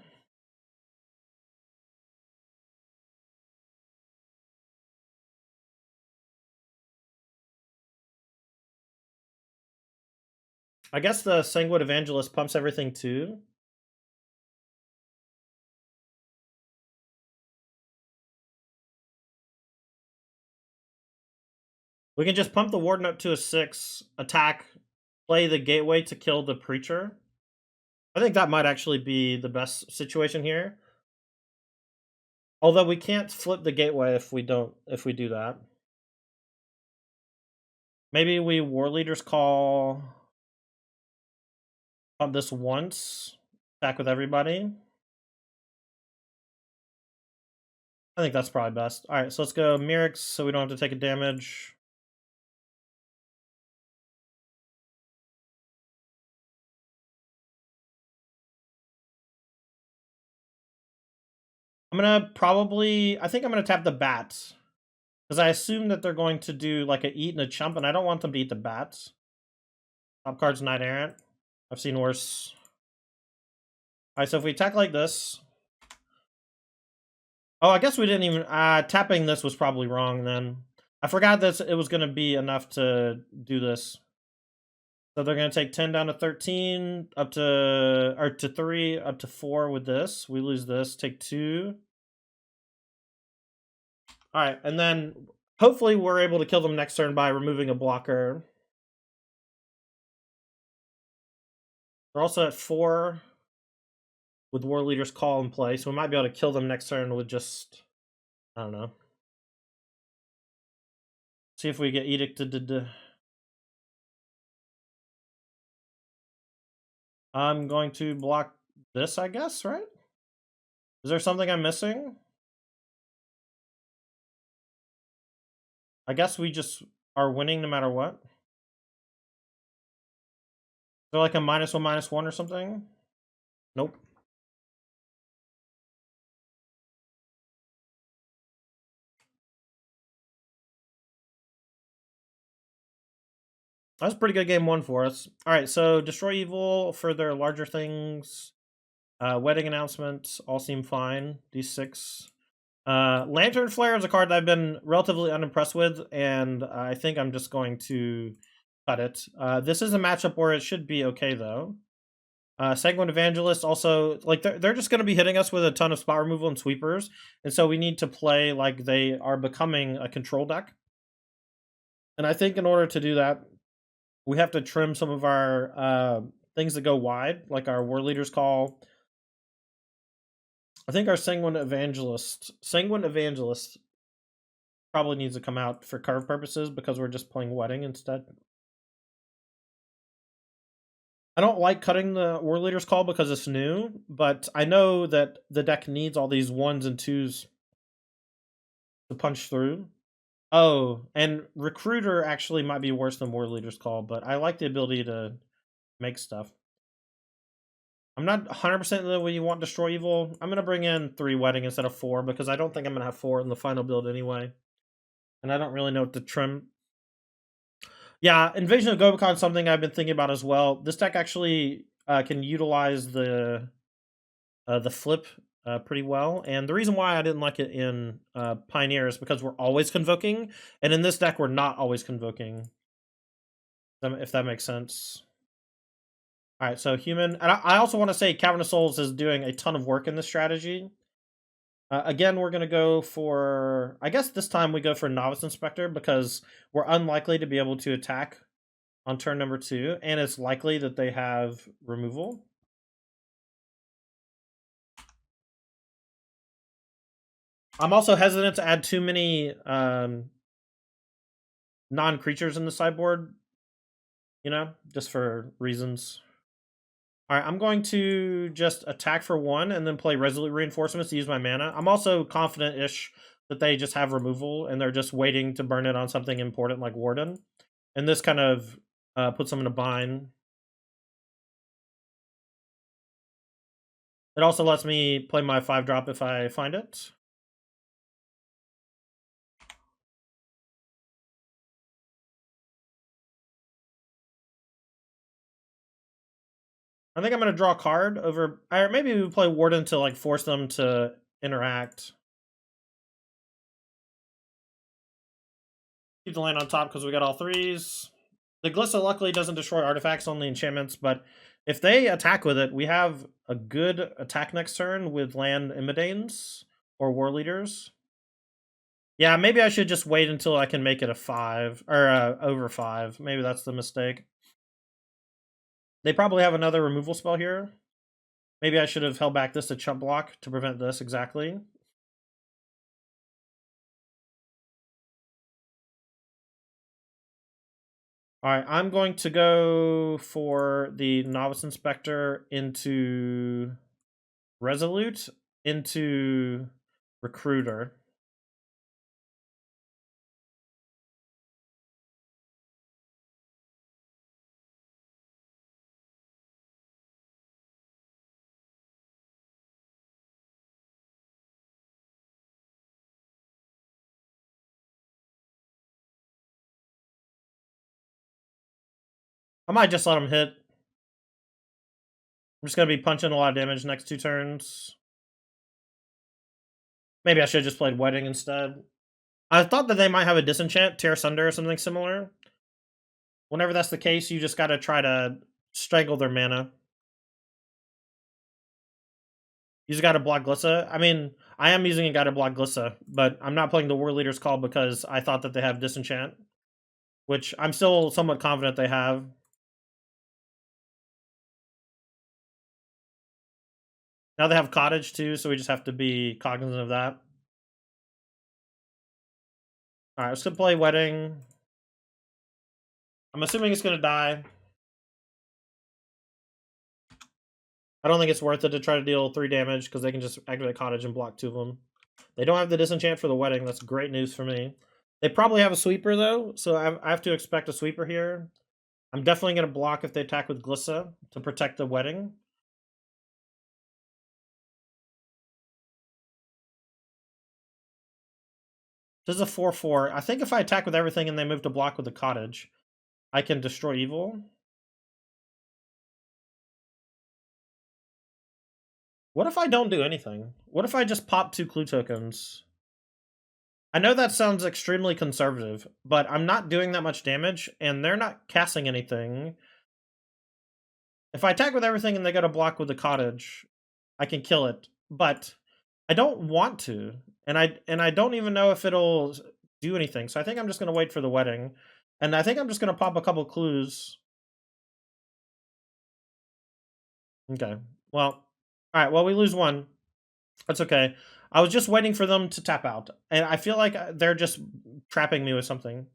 I guess the Sanguine Evangelist pumps everything too. We can just pump the Warden up to a 6, attack, play the Gateway to kill the Preacher. I think that might actually be the best situation here. Although we can't flip the Gateway if we do that. Maybe we War Leader's Call, pump this once, attack with everybody. I think that's probably best. Alright, so let's go Myrics so we don't have to take a damage. I'm gonna probably... I think I'm gonna tap the Bats. Because I assume that they're going to do like a Eat and a Chump, and I don't want them to eat the Bats. Top card's Knight Errant. I've seen worse. Alright, so if we attack like this... Oh, I guess we didn't even... tapping this was probably wrong then. I forgot that it was going to be enough to do this. So they're going to take 10 down to 13, up to... Or to 3, up to 4 with this. We lose this, take 2. Alright, and then hopefully we're able to kill them next turn by removing a blocker. They're also at 4 with War Leader's Call in play, so we might be able to kill them next turn with just... I don't know. See if we get Edicted. I'm going to block this, I guess, right? Is there something I'm missing? I guess we just are winning no matter what. Is there like a -1/-1 or something? Nope. That's a pretty good game 1 for us. Alright, so Destroy Evil for their larger things. Wedding Announcement, all seem fine. D6. Lantern Flare is a card that I've been relatively unimpressed with, and I think I'm just going to cut it. This is a matchup where it should be okay, though. Sanguine Evangelist also, like, they're just going to be hitting us with a ton of spot removal and sweepers, and so we need to play like they are becoming a control deck. And I think in order to do that, we have to trim some of our things that go wide, like our War Leader's Call. I think our Sanguine Evangelist probably needs to come out for curve purposes because we're just playing Wedding instead. I don't like cutting the War Leader's Call because it's new, but I know that the deck needs all these 1s and 2s to punch through. Oh, and Recruiter actually might be worse than War Leader's Call, but I like the ability to make stuff. I'm not 100% the way you want Destroy Evil. I'm going to bring in 3 Wedding instead of 4 because I don't think I'm going to have 4 in the final build anyway. And I don't really know what to trim. Yeah, Invasion of Gobakon is something I've been thinking about as well. This deck actually can utilize the flip pretty well. And the reason why I didn't like it in Pioneer is because we're always convoking. And in this deck, we're not always convoking. If that makes sense. All right, so human. And I also want to say Cavernous Souls is doing a ton of work in this strategy. Again, we're going to go for... I guess this time we go for Novice Inspector because we're unlikely to be able to attack on turn number 2. And it's likely that they have removal. I'm also hesitant to add too many non-creatures in the sideboard. You know, just for reasons. Alright, I'm going to just attack for 1 and then play Resolute Reinforcements to use my mana. I'm also confident-ish that they just have removal and they're just waiting to burn it on something important like Warden. And this kind of puts them in a bind. It also lets me play my 5-drop if I find it. I think I'm going to draw a card over... Or maybe we play Warden to like force them to interact. Keep the land on top because we got all 3s. The Glissa luckily doesn't destroy artifacts, only enchantments, but if they attack with it, we have a good attack next turn with land Immodanes or War Leaders. Yeah, maybe I should just wait until I can make it a 5, or over 5. Maybe that's the mistake. They probably have another removal spell here. Maybe I should have held back this to chump block to prevent this, exactly. Alright, I'm going to go for the Novice Inspector into Resolute, into Recruiter. I might just let him hit. I'm just going to be punching a lot of damage next 2 turns. Maybe I should have just played Wedding instead. I thought that they might have a Disenchant, Tear Asunder, or something similar. Whenever that's the case, you just got to try to strangle their mana. You just got to block Glissa. I mean, I am using a guy to block Glissa, but I'm not playing the War Leader's Call because I thought that they have Disenchant, which I'm still somewhat confident they have. Now they have Cottage too, so we just have to be cognizant of that. Alright, let's go play Wedding. I'm assuming it's going to die. I don't think it's worth it to try to deal 3 damage because they can just activate Cottage and block 2 of them. They don't have the Disenchant for the Wedding. That's great news for me. They probably have a Sweeper though, so I have to expect a Sweeper here. I'm definitely going to block if they attack with Glissa to protect the Wedding. This is a 4/4. I think if I attack with everything and they move to block with the Cottage, I can destroy evil. What if I don't do anything? What if I just pop 2 clue tokens? I know that sounds extremely conservative, but I'm not doing that much damage, and they're not casting anything. If I attack with everything and they go to block with the Cottage, I can kill it. But I don't want to, and I don't even know if it'll do anything. So I think I'm just going to wait for the Wedding. And I think I'm just going to pop a couple clues. Okay. Well, all right. Well, we lose one. That's okay. I was just waiting for them to tap out. And I feel like they're just trapping me with something.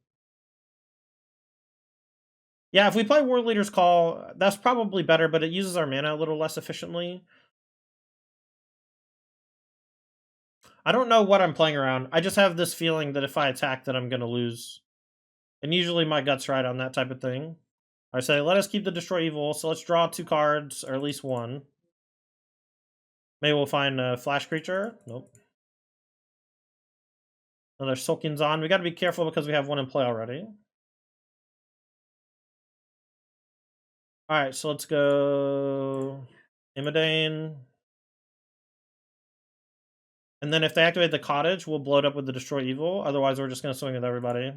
Yeah, if we play War Leader's Call, that's probably better, but it uses our mana a little less efficiently. I don't know what I'm playing around. I just have this feeling that if I attack, that I'm going to lose. And usually my gut's right on that type of thing. I say, let us keep the Destroy Evil, so let's draw 2 cards, or at least one. Maybe we'll find a Flash Creature. Nope. Another Sulking Zon. We got to be careful because we have one in play already. Alright, so let's go Imidane. And then if they activate the Cottage, we'll blow it up with the Destroy Evil. Otherwise, we're just going to swing with everybody.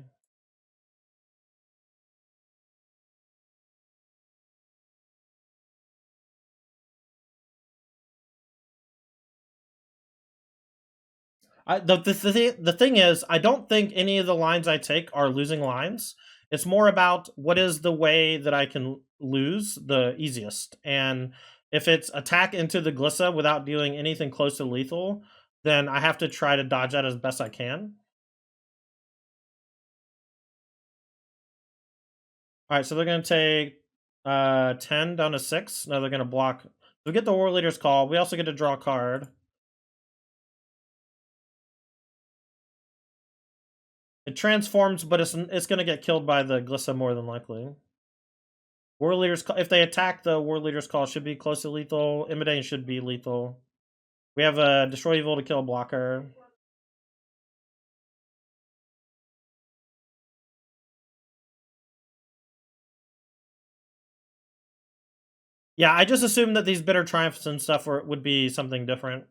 The thing is, I don't think any of the lines I take are losing lines. It's more about what is the way that I can lose the easiest. And if it's attack into the Glissa without doing anything close to lethal, then I have to try to dodge that as best I can. All right, so they're going to take 10 down to 6. Now they're going to block. We get the War Leader's Call. We also get to draw a card. It transforms, but it's going to get killed by the Glissa more than likely. War Leader's Call, if they attack, the War Leader's Call should be close to lethal. Imidane should be lethal. We have a Destroy Evil to kill a blocker. Yeah, I just assumed that these Bitter Triumphs and stuff would be something different.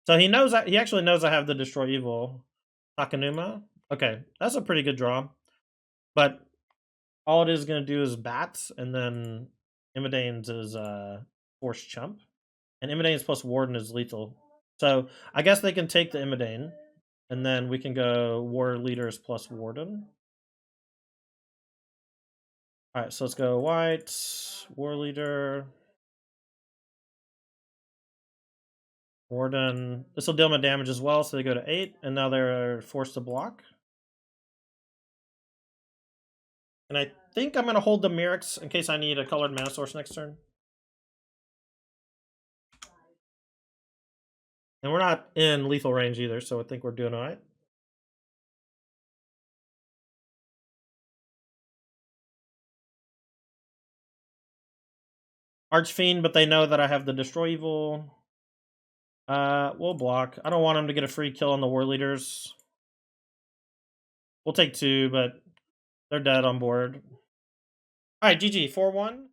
So he knows he actually knows I have the Destroy Evil. Takanuma? Okay, that's a pretty good draw. But all it is going to do is bats, and then Imidane's is Force Chump. And Imidane's plus Warden is lethal. So I guess they can take the Imidane, and then we can go War Leaders plus Warden. Alright, so let's go white, War Leader, Warden. This will deal them damage as well, so they go to 8, and now they're forced to block. And I think I'm going to hold the Mirrex in case I need a colored mana source next turn. And we're not in lethal range either, so I think we're doing alright. Archfiend, but they know that I have the Destroy Evil. We'll block. I don't want them to get a free kill on the War Leaders. We'll take 2, but they're dead on board. Alright, GG, 4-1.